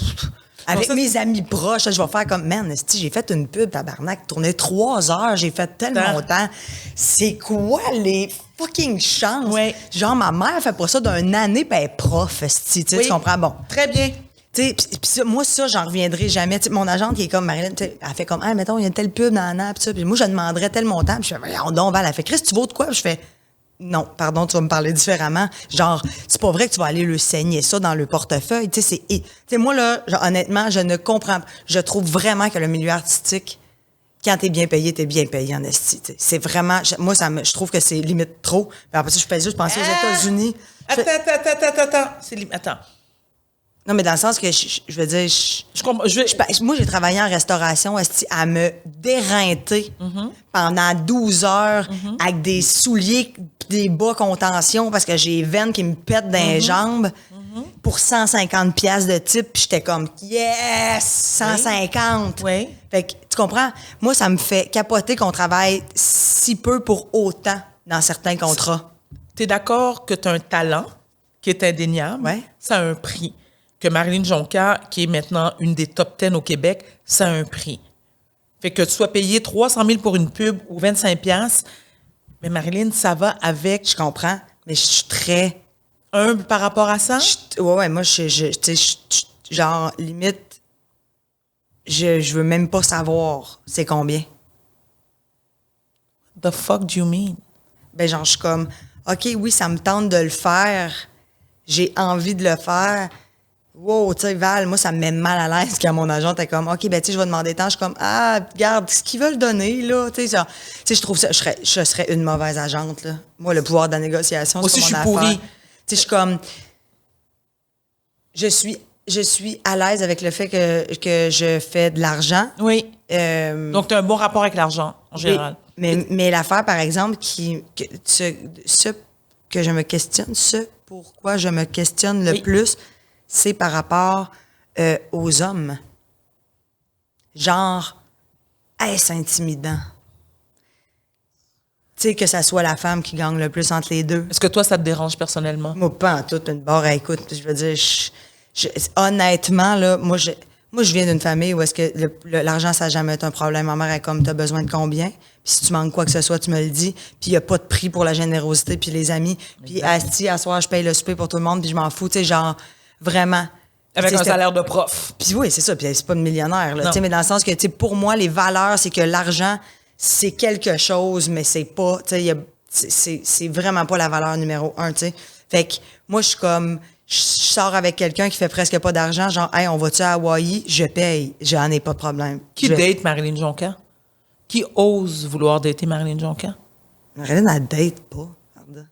S2: Avec
S1: ça,
S2: mes amis proches, je vais faire comme, man, esti, j'ai fait une pub, tabarnak, tourné 3 heures, j'ai fait tel montant. C'est quoi les fucking chances?
S1: Ouais.
S2: Genre, ma mère fait pas ça d'une année, puis elle est prof, esti, tu sais,
S1: Oui.
S2: tu comprends? Bon.
S1: Très bien.
S2: Tu sais, puis ça, moi, ça, j'en reviendrai jamais. Tu sais, mon agente qui est comme, Marilyn, tu sais, elle fait comme, ah, mettons, il y a telle pub dans l'an, puis ça. Puis moi, je demanderais tel montant, puis je fais, voyons donc, Val, elle fait, Chris, tu vaux de quoi? Puis je fais, non, pardon, tu vas me parler différemment. Genre, c'est pas vrai que tu vas aller le saigner ça dans le portefeuille. Tu sais, moi, là, genre, honnêtement, je ne comprends pas. Je trouve vraiment que le milieu artistique, quand t'es bien payé en esti. Tu sais. C'est vraiment, moi, je trouve que c'est limite trop. Puis après ça, je fais juste penser aux États-Unis.
S1: Attends.
S2: Non, mais dans le sens que, je veux dire,
S1: Je comprends.
S2: moi, j'ai travaillé en restauration esti, à me déreinter pendant 12 heures avec des souliers, des bas contention parce que j'ai les veines qui me pètent dans les jambes pour 150 piastres de type. Puis j'étais comme, yes, 150.
S1: Oui.
S2: Fait que, tu comprends? Moi, ça me fait capoter qu'on travaille si peu pour autant dans certains contrats.
S1: Tu es d'accord que tu as un talent qui est indéniable?
S2: Ouais.
S1: Ça a un prix. Que Marilyn Jonca, qui est maintenant une des top 10 au Québec, ça a un prix. Fait que tu sois payé 300 000 pour une pub ou 25 piastres, mais Marilyn, ça va avec...
S2: Je comprends, mais je suis très...
S1: Humble par rapport à ça?
S2: Ouais, moi, tu sais, genre, limite, je veux même pas savoir c'est combien.
S1: The fuck do you mean?
S2: Ben, genre, je suis comme, OK, oui, ça me tente de le faire. J'ai envie de le faire. Wow, tu sais, Val, moi, ça me met mal à l'aise quand mon agent est comme, OK, ben, tu sais, je vais demander tant. Je suis comme, ah, regarde, ce qu'ils veulent donner, là. Tu sais, je trouve ça, je serais une mauvaise agente, là. Moi, le pouvoir de la négociation,
S1: Moi
S2: c'est
S1: aussi,
S2: mon
S1: je suis
S2: affaire.
S1: pourrie.
S2: Tu sais, je suis comme, je suis à l'aise avec le fait que je fais de l'argent.
S1: Oui.
S2: Euh,
S1: Donc, tu as un bon rapport avec l'argent, en général.
S2: mais l'affaire, par exemple, ce que je me questionne, pourquoi je me questionne le plus, c'est par rapport aux hommes. Genre, est-ce intimidant? Tu sais, que ça soit la femme qui gagne le plus entre les deux.
S1: Est-ce que toi, ça te dérange personnellement?
S2: Moi, pas en toute une barre à écoute. Je veux dire, honnêtement, là, moi, je viens d'une famille où est-ce que l'argent, ça n'a jamais été un problème. Ma mère est comme, t'as besoin de combien? Puis si tu manques quoi que ce soit, tu me le dis. Puis il n'y a pas de prix pour la générosité puis les amis. Puis asti, à soir, je paye le souper pour tout le monde puis je m'en fous. Tu sais, genre, vraiment.
S1: Avec un salaire de prof.
S2: Puis oui, c'est ça. Puis c'est pas une millionnaire, là. Tu sais, mais dans le sens que, tu sais, pour moi, les valeurs, c'est que l'argent, c'est quelque chose, mais c'est pas, tu sais, c'est vraiment pas la valeur numéro 1, tu sais. Fait que moi, je suis comme, je sors avec quelqu'un qui fait presque pas d'argent, genre, hey, on va-tu à Hawaï? Je paye. J'en ai pas de problème.
S1: Qui date Marilyn Jonca? Qui ose vouloir dater Marilyn Jonca?
S2: Marilyn, elle date pas. Pardon.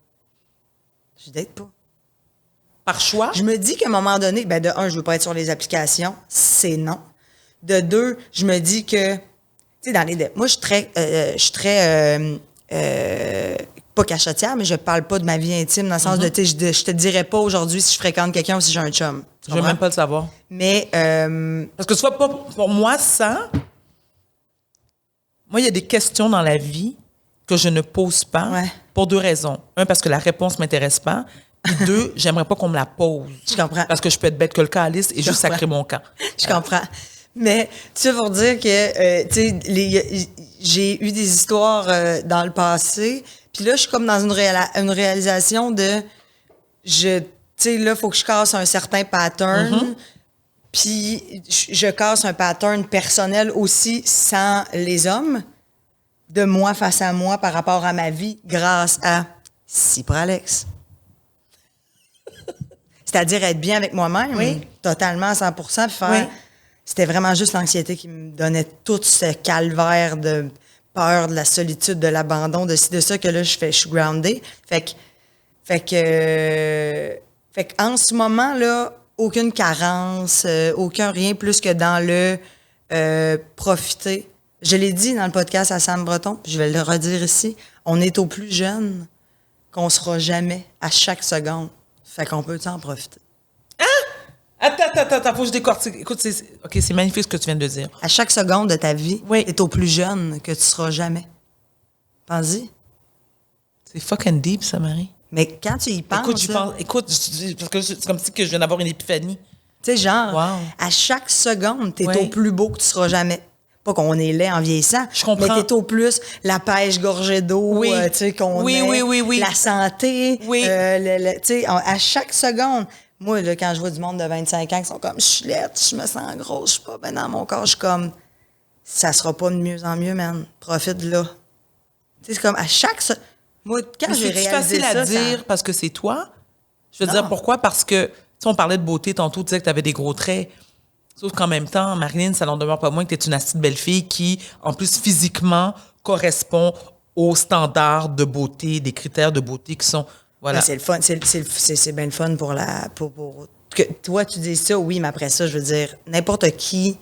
S2: Je date pas.
S1: Par choix?
S2: Je me dis qu'à un moment donné, ben de un, je veux pas être sur les applications, c'est non. De deux, je me dis que, tu sais, dans les... Moi, je suis très pas cachetière, mais je parle pas de ma vie intime dans le sens de, tu sais, je te dirais pas aujourd'hui si je fréquente quelqu'un ou si j'ai un chum.
S1: Je veux même pas le savoir.
S2: Mais,
S1: Parce que soit pas pour moi, ça, moi, il y a des questions dans la vie que je ne pose pas pour 2 raisons. Un, parce que la réponse m'intéresse pas. Puis 2, j'aimerais pas qu'on me la pose.
S2: Je comprends.
S1: Parce que je peux être bête que le calice et juste sacrer mon camp.
S2: Je comprends. Mais, tu sais, pour dire que, tu sais, j'ai eu des histoires dans le passé, puis là, je suis comme dans une réalisation de, tu sais, là, faut que je casse un certain pattern, puis je casse un pattern personnel aussi sans les hommes, de moi face à moi par rapport à ma vie, grâce à Cypre Alex. C'est-à-dire être bien avec moi-même, totalement à 100%, puis faire... C'était vraiment juste l'anxiété qui me donnait tout ce calvaire de peur, de la solitude, de l'abandon, de ci, de ça, que là, je suis groundée. Fait que en ce moment-là, aucune carence, aucun rien plus que dans le profiter. Je l'ai dit dans le podcast à Sam Breton, puis je vais le redire ici, on est au plus jeune qu'on sera jamais à chaque seconde. Fait qu'on peut en profiter.
S1: Attends! Attends, faut que je décortique. Écoute, OK, c'est magnifique ce que tu viens de dire.
S2: À chaque seconde de ta vie,
S1: Oui.
S2: t'es au plus jeune que tu seras jamais. Pense-y.
S1: C'est fucking deep, ça, Marie.
S2: Mais quand tu y penses...
S1: Écoute, parce que c'est comme si que je viens d'avoir une épiphanie.
S2: Tu sais, genre,
S1: Wow.
S2: à chaque seconde, t'es
S1: Ouais.
S2: au plus beau que tu seras jamais. Pas qu'on est laid en vieillissant,
S1: Je comprends.
S2: mais t'es au plus la pêche gorgée d'eau,
S1: Oui.
S2: tu sais, qu'on
S1: Oui,
S2: est,
S1: oui.
S2: la santé,
S1: Oui.
S2: tu sais, à chaque seconde. Moi, là, quand je vois du monde de 25 ans qui sont comme, je suis laide, je me sens grosse, je suis pas bien dans mon corps, je suis comme, ça sera pas de mieux en mieux, man. Profite de là. Tu sais, c'est comme, à chaque... Moi, quand
S1: Mais
S2: j'ai
S1: c'est
S2: réalisé
S1: facile à
S2: ça,
S1: dire parce que c'est toi. Je veux
S2: Non.
S1: dire pourquoi? Parce que, tu sais, on parlait de beauté tantôt, tu disais que tu avais des gros traits. Sauf qu'en même temps, Marilyn, ça n'en demeure pas moins que tu es une assise belle fille qui, en plus, physiquement, correspond aux standards de beauté, des critères de beauté qui sont. Voilà.
S2: ben, c'est le fun, c'est bien le fun pour que toi, tu dis ça, oui, mais après ça, je veux dire, n'importe qui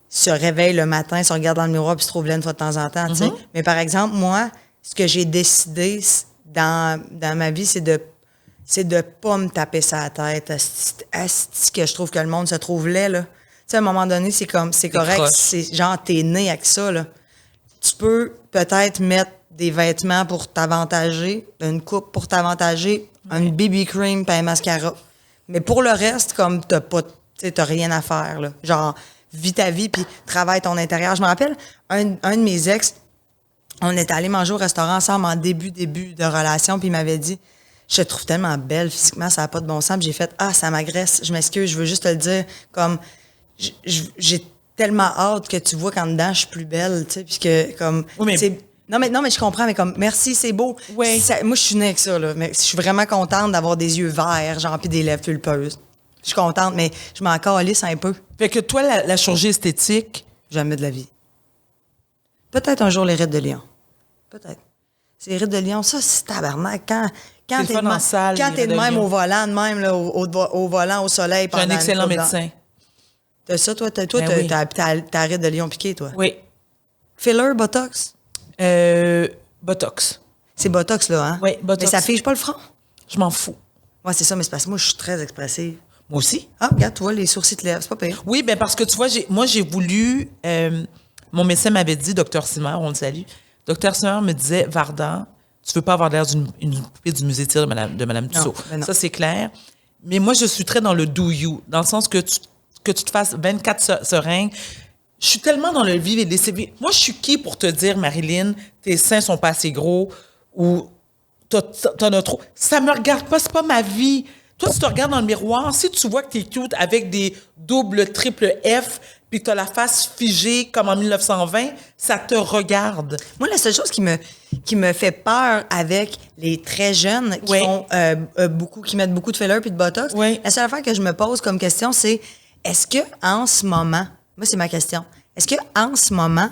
S2: se réveille le matin, se regarde dans le miroir puis se trouve là une fois de temps en temps, tu sais. Mais par exemple, moi, ce que j'ai décidé dans ma vie, c'est de pas me taper ça à la tête. Asti que je trouve que le monde se trouve laid, là. Tu sais, à un moment donné, c'est correct.
S1: croche.
S2: C'est genre, t'es né avec ça, là. Tu peux peut-être mettre des vêtements pour t'avantager, une coupe pour t'avantager, une BB cream puis un mascara. Mais pour le reste, comme t'as rien à faire, là. Genre, vis ta vie puis travaille ton intérieur. Je me rappelle, un de mes ex, on est allé manger au restaurant ensemble en début de relation, puis il m'avait dit, je te trouve tellement belle physiquement, ça n'a pas de bon sens. Puis j'ai fait, ça m'agresse, je m'excuse, je veux juste te le dire, comme, j'ai tellement hâte que tu vois qu'en dedans, je suis plus belle, tu sais, puis que, comme,
S1: Oui, mais-
S2: c'est- non, mais je comprends, mais comme, merci, c'est beau.
S1: Oui.
S2: Moi, je suis née avec ça, là, mais je suis vraiment contente d'avoir des yeux verts, genre, puis des lèvres pulpeuses. Je suis contente, mais je m'en calisse un peu.
S1: Fait que toi, la chirurgie esthétique,
S2: Jamais de la vie. Peut-être un jour les rides de Lyon. Peut-être. Ces rides de Lyon, ça, c'est tabarnak. Quand
S1: C'est le
S2: t'es
S1: fun
S2: de
S1: en
S2: même,
S1: salle,
S2: quand
S1: les
S2: t'es de
S1: rides de
S2: même
S1: Lyon.
S2: au volant, de même, là, au volant, au soleil,
S1: j'ai
S2: pendant
S1: un
S2: une
S1: excellent
S2: couple d'heures.
S1: médecin.
S2: T'as ça, toi?
S1: Ben oui.
S2: T'as ta ride de Lyon piqué, toi?
S1: Oui.
S2: Filler, Botox?
S1: Botox.
S2: C'est Botox, là, hein?
S1: Oui, Botox.
S2: Mais ça fige pas le front?
S1: Je m'en fous.
S2: Ouais, c'est ça, mais c'est parce que moi, je suis très expressive.
S1: Moi aussi.
S2: Ah, regarde, tu vois, les sourcils te lèvent, c'est pas pire.
S1: Oui, ben parce que tu vois, moi, j'ai voulu. Mon médecin m'avait dit, docteur Simard, on le salue. Docteur Simard me disait, Varda, tu veux pas avoir l'air d'une poupée du musée de cire de Madame Tussaud.
S2: ben non.
S1: Ça, c'est clair. Mais moi, je suis très dans le do you, dans le sens que tu te fasses 24 seringues. Je suis tellement dans le vivre et le laisser vivre. Moi, je suis qui pour te dire, Marilyn, tes seins sont pas assez gros ou t'en as trop. Ça me regarde pas, c'est pas ma vie. Toi, tu te regardes dans le miroir, si tu vois que t'es cute avec des double, triple F, puis que t'as la face figée comme en 1920, ça te regarde.
S2: Moi, la seule chose qui me fait peur avec les très jeunes qui
S1: Oui.
S2: font qui mettent beaucoup de filler puis de botox,
S1: Oui.
S2: la seule affaire que je me pose comme question, c'est est-ce que en ce moment, moi c'est ma question, est-ce que en ce moment,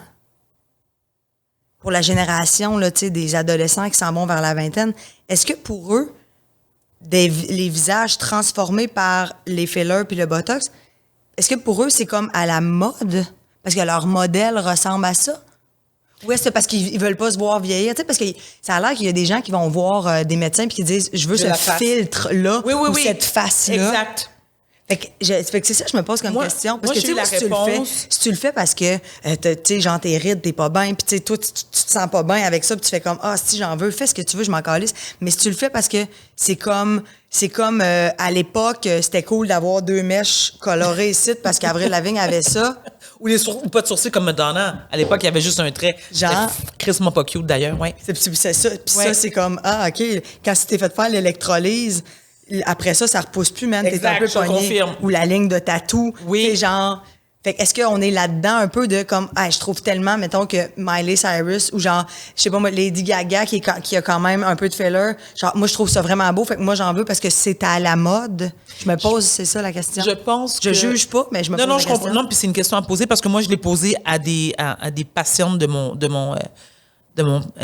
S2: pour la génération là, tu sais, des adolescents qui s'en vont vers la vingtaine, est-ce que pour eux, les visages transformés par les fillers puis le botox, est-ce que pour eux, c'est comme à la mode? Parce que leur modèle ressemble à ça? Ou est-ce que parce qu'ils veulent pas se voir vieillir? Tu sais, parce que ça a l'air qu'il y a des gens qui vont voir des médecins puis qui disent, je veux
S1: De la
S2: ce
S1: face.
S2: filtre-là
S1: Oui, oui,
S2: ou
S1: oui.
S2: cette face-là.
S1: Exact.
S2: Fait que c'est ça que je me pose comme
S1: Moi-
S2: question. Parce
S1: moi,
S2: que,
S1: j'ai
S2: tu
S1: eu
S2: sais,
S1: la réponse.
S2: si tu le fais parce que, tu sais, genre, tes rides, t'es pas bien, puis tu sais, toi, tu te sens pas bien avec ça, puis tu fais comme, si j'en veux, fais ce que tu veux, je m'en calisse. Mais si tu le fais parce que c'est comme à l'époque, c'était cool d'avoir 2 mèches colorées ici, parce qu'Avril Lavigne avait ça.
S1: Ou pas de sourcils comme Madonna. À l'époque, il y avait juste un trait.
S2: Genre-
S1: C'était crissement pas cute, d'ailleurs, ouais.
S2: C'est ça. Puis
S1: Ouais.
S2: ça, c'est comme, OK, quand tu t'es fait faire l'électrolyse, après ça, ça repousse plus, man. T'es
S1: Exact,
S2: un peu
S1: je te
S2: pogné.
S1: confirme.
S2: Ou la ligne de tatou.
S1: Oui.
S2: C'est genre... Fait que est-ce qu'on est là-dedans un peu de comme, je trouve tellement, mettons, que Miley Cyrus ou genre, je sais pas moi, Lady Gaga qui a quand même un peu de filler, genre, moi, je trouve ça vraiment beau, fait que moi, j'en veux parce que c'est à la mode. Je me pose, c'est ça la question.
S1: Je pense
S2: Je
S1: que...
S2: juge pas, mais je me pose
S1: Non,
S2: la
S1: je comprends.
S2: question.
S1: Non, puis c'est une question à poser parce que moi, je l'ai posée à des patientes de mon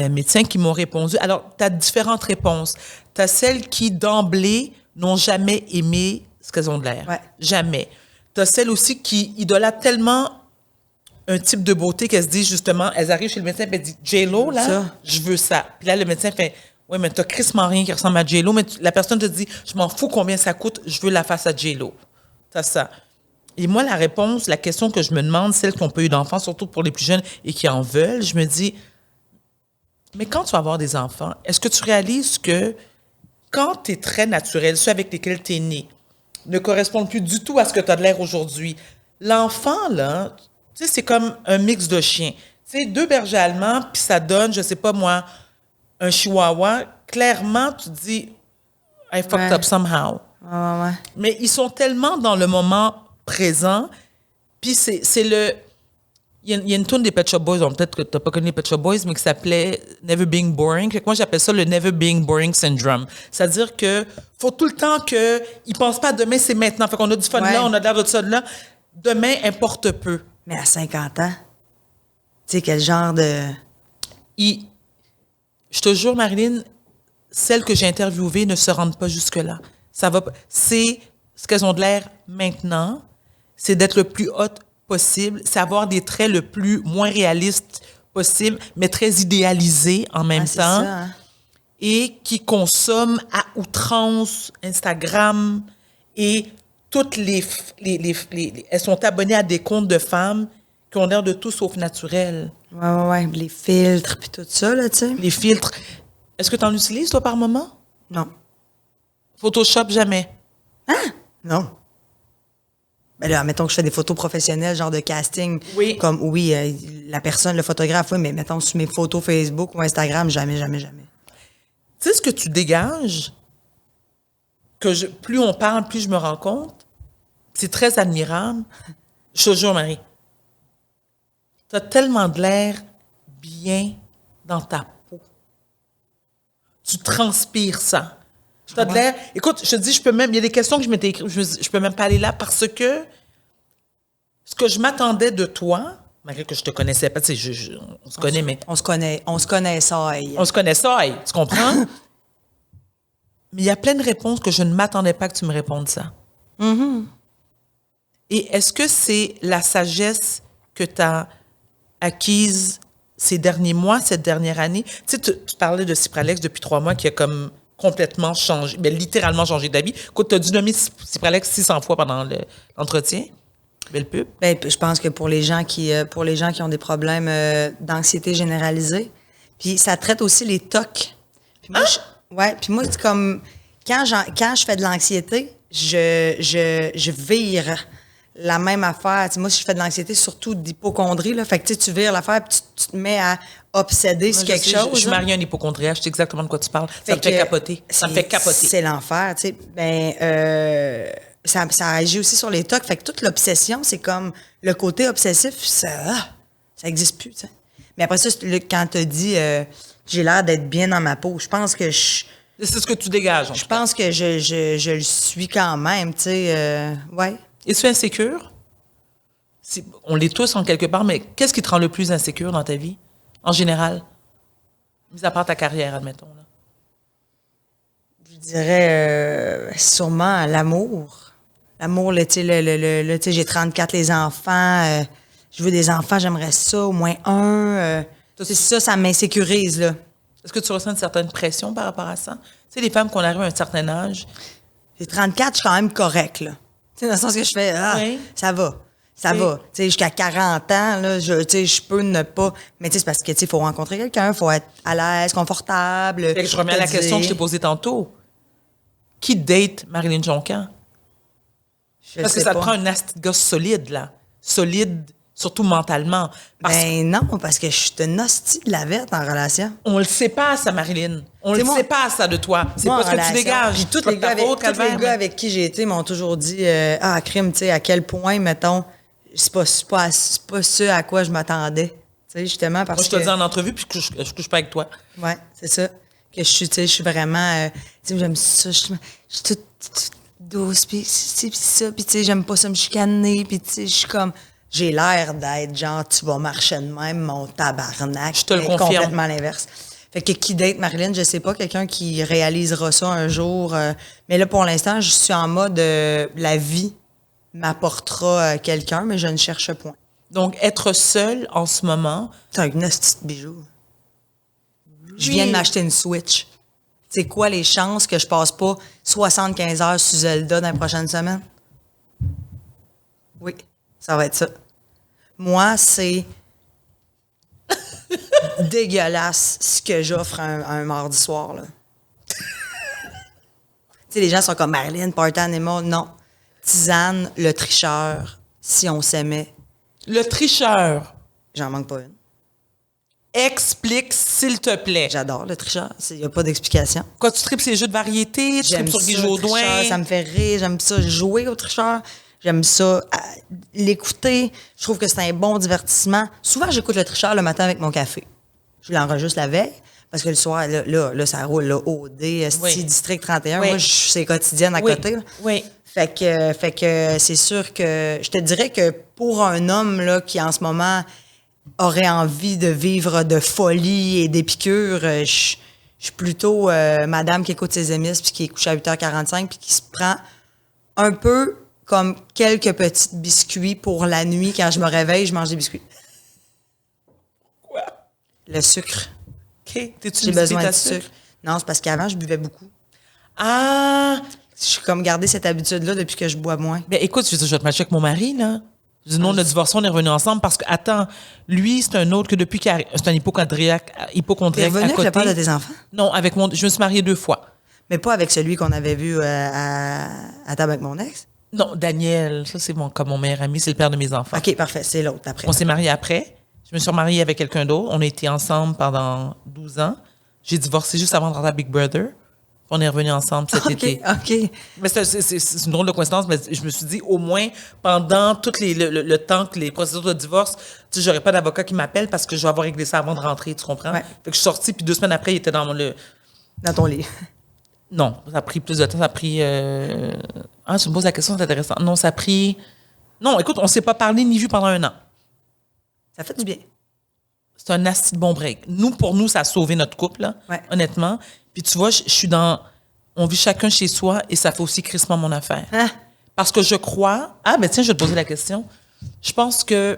S1: médecin qui m'ont répondu. Alors, tu as différentes réponses. Tu as celles qui, d'emblée, n'ont jamais aimé ce qu'elles ont de l'air.
S2: Ouais.
S1: Jamais. Tu as celles aussi qui idolâtrent tellement un type de beauté qu'elles se disent, justement, elles arrivent chez le médecin et elles disent, J-Lo, là,
S2: Ça.
S1: je veux ça. Puis là, le médecin fait, oui, mais t'as crissement rien qui ressemble à J-Lo, mais la personne te dit, je m'en fous combien ça coûte, je veux la face à J-Lo. t'as ça. Et moi, la réponse, la question que je me demande, celles qui n'ont pas eu d'enfants, surtout pour les plus jeunes et qui en veulent, je me dis, mais quand tu vas avoir des enfants, est-ce que tu réalises que quand tes traits naturels, ceux avec lesquels tu es né, ne correspondent plus du tout à ce que tu as de l'air aujourd'hui, l'enfant, là, tu sais, c'est comme un mix de chiens. Tu sais, 2 bergers allemands, puis ça donne, je sais pas moi, un chihuahua. Clairement, tu te dis, I fucked up somehow.
S2: Ouais.
S1: Mais ils sont tellement dans le moment présent. Puis c'est le... Il y a une tune des Pet Shop Boys, peut-être que tu n'as pas connu les Pet Shop Boys, mais qui s'appelait Never Being Boring. Fait que moi, j'appelle ça le Never Being Boring Syndrome. C'est-à-dire que faut tout le temps qu'ils ne pensent pas à demain, c'est maintenant. Fait qu'on a du fun là, on a de l'air de ça là. Demain importe peu.
S2: Mais à 50 ans, tu sais, quel genre de...
S1: Je te jure, Marilyn, celles que j'ai interviewées ne se rendent pas jusque-là. C'est ce qu'elles ont de l'air maintenant, c'est d'être le plus haute possible, c'est avoir des traits le moins réalistes possible, mais très idéalisés en même temps.
S2: Ça, hein?
S1: Et qui consomment à outrance Instagram et toutes elles sont abonnées à des comptes de femmes qui ont l'air de tout sauf naturel.
S2: Ouais. Les filtres, puis tout ça, là, tu sais.
S1: Les filtres. Est-ce que tu en utilises, toi, par moment?
S2: Non.
S1: Photoshop, jamais?
S2: Non. Ben là, mettons que je fais des photos professionnelles, genre de casting.
S1: Oui.
S2: Comme, la personne, le photographe, oui, mais mettons sur mes photos Facebook ou Instagram, jamais.
S1: Tu sais ce que tu dégages? Plus on parle, plus je me rends compte. C'est très admirable. Je te jure, Marie. Tu as tellement de l'air bien dans ta peau. Tu transpires ça. Tu as de l'air... Écoute, je te dis, il y a des questions que je m'étais écrites, je peux même pas aller là parce que ce que je m'attendais de toi, malgré que je te connaissais pas, tu sais, on se connaît, mais...
S2: On se connaît ça.
S1: On se connaît ça, tu comprends? Mais il y a plein de réponses que je ne m'attendais pas que tu me répondes ça.
S2: Mm-hmm.
S1: Et est-ce que c'est la sagesse que tu as acquise ces derniers mois, cette dernière année? Tu sais, tu parlais de Cypralex depuis 3 mois qui a comme complètement changé, mais littéralement changé d'avis. Écoute, tu as dû nommer Cypralex 600 fois pendant l'entretien. Belle pub.
S2: Ben, je pense que pour les gens qui ont des problèmes d'anxiété généralisée, puis ça traite aussi les TOC. Puis moi, puis moi, c'est comme quand je fais de l'anxiété, je vire la même affaire. Tu sais, moi, si je fais de l'anxiété, surtout d'hypocondrie, là, fait que tu vires l'affaire puis tu te mets à obséder sur quelque chose.
S1: Je suis mariée à un hypocondriaque, je sais exactement de quoi tu parles. Ça me fait capoter. Ça me fait capoter. C'est
S2: l'enfer, tu sais. Ben, ça agit aussi sur les TOC. Fait que toute l'obsession, c'est comme le côté obsessif, ça existe plus, tu sais. Mais après ça, quand tu as dit j'ai l'air d'être bien dans ma peau, je pense que
S1: c'est ce que tu dégages.
S2: Je pense que je le suis quand même, tu sais. Ouais.
S1: Es-tu insécure? On l'est tous en quelque part, mais qu'est-ce qui te rend le plus insécure dans ta vie, en général? Mis à part ta carrière, admettons. Là.
S2: Je dirais sûrement l'amour. L'amour, tu sais, j'ai 34, les enfants. Je veux des enfants, j'aimerais ça, au moins un. C'est ça m'insécurise, là.
S1: Est-ce que tu ressens une certaine pression par rapport à ça? Tu sais, les femmes qu'on arrive à un certain âge...
S2: J'ai 34, je suis quand même correcte, là. Tu sais, dans le sens que je fais, ça va. Ça va. Tu sais, jusqu'à 40 ans, là, je peux ne pas... Mais tu sais, c'est parce que, tu sais, il faut rencontrer quelqu'un, il faut être à l'aise, confortable.
S1: Fait que je remets à la question que je t'ai posée tantôt. Qui date Marilyn Joncan? Parce que ça te prend un asti de gosse solide, là. Solide, surtout mentalement.
S2: Non, parce que je suis une hostie de la verte en relation.
S1: On le sait pas, ça, Marilyn. On le sait pas, ça, de toi. C'est pas ce que tu dégages.
S2: Puis tous les gars avec qui j'ai été m'ont toujours dit crime, tu sais, à quel point, mettons, c'est pas ce à quoi je m'attendais. Tu sais, justement, parce que...
S1: Moi, je te le dis en entrevue, puis je couche pas avec toi.
S2: Ouais, c'est ça. Que je suis vraiment... tu sais, j'aime ça. Je suis toute douce, puis ça, puis tu sais, j'aime pas ça me chicaner, puis tu sais, je suis comme... J'ai l'air d'être genre, tu vas marcher de même, mon tabarnak.
S1: Je te le confirme.
S2: Complètement l'inverse. Fait que qui date Marilyn, je sais pas, quelqu'un qui réalisera ça un jour. Mais là, pour l'instant, je suis en mode la vie m'apportera quelqu'un, mais je ne cherche point.
S1: Donc, être seule en ce moment...
S2: C'est un petit bijou. Je viens de m'acheter une Switch. C'est quoi les chances que je passe pas 75 heures sur Zelda dans les prochaines semaines? Oui, ça va être ça. Moi, c'est dégueulasse ce que j'offre un mardi soir, là. Tu sais, les gens sont comme Marilyn, Party Animal. Non. Tisane, le tricheur, si on s'aimait.
S1: Le tricheur.
S2: J'en manque pas une.
S1: Explique, s'il te plaît.
S2: J'adore le tricheur. Il n'y a pas d'explication.
S1: Quand tu tripes ces jeux de variété, tu tripes sur Guy
S2: ça,
S1: Jodoin.
S2: tricheur, ça me fait rire. J'aime ça jouer au tricheur. J'aime ça l'écouter. Je trouve que c'est un bon divertissement. Souvent, j'écoute le tricheur le matin avec mon café. Je l'enregistre la veille. Parce que le soir, là ça roule, là, OD, District 31.
S1: Oui.
S2: Moi, c'est quotidienne à côté. Là.
S1: Oui.
S2: Fait que c'est sûr que je te dirais que pour un homme là, qui en ce moment aurait envie de vivre de folie et d'épicure, je suis plutôt madame qui écoute ses émisses puis qui est couchée à 8h45 puis qui se prend un peu comme quelques petits biscuits pour la nuit. Quand je me réveille, je mange des biscuits.
S1: Quoi?
S2: Le sucre.
S1: OK. T'es-tu
S2: J'ai
S1: une
S2: besoin de
S1: sucre?
S2: sucre. Non, c'est parce qu'avant, je buvais beaucoup.
S1: Ah!
S2: J'ai comme gardé cette habitude-là depuis que je bois moins.
S1: Ben écoute, je vais te matcher avec mon mari, là. Je dis non, on a divorcé, on est revenus ensemble parce que, attends, lui, c'est un autre que depuis qu'il c'est un hypochondriaque
S2: T'es
S1: à
S2: revenu avec
S1: côté.
S2: le père de tes enfants?
S1: Non, je me suis mariée 2 fois.
S2: Mais pas avec celui qu'on avait vu à table avec mon ex?
S1: Non, Daniel, ça c'est comme mon meilleur ami, c'est le père de mes enfants.
S2: OK, parfait, c'est l'autre après.
S1: On s'est mariés après. Je me suis remariée avec quelqu'un d'autre. On a été ensemble pendant 12 ans. J'ai divorcé juste avant de rentrer à Big Brother. On est revenus ensemble cet été.
S2: OK.
S1: Mais c'est une drôle de coïncidence, mais je me suis dit, au moins, pendant tout le temps que les procédures de divorce, tu sais, j'aurais pas d'avocat qui m'appelle parce que je vais avoir réglé ça avant de rentrer, tu comprends?
S2: Ouais.
S1: Fait que je suis sortie, puis 2 semaines après, il était dans
S2: Dans ton lit.
S1: Non, ça a pris plus de temps, ça a pris... Ah, tu me poses la question, c'est intéressant. Non, ça a pris... Non, écoute, on s'est pas parlé ni vu pendant 1 an.
S2: Ça fait du bien.
S1: C'est un asti de bon break. Pour nous, ça a sauvé notre couple, là,
S2: Ouais.
S1: honnêtement. Puis tu vois, je suis dans... On vit chacun chez soi et ça fait aussi crissement mon affaire.
S2: Hein?
S1: Parce que je crois... Ah, ben tiens, je vais te poser la question. Je pense que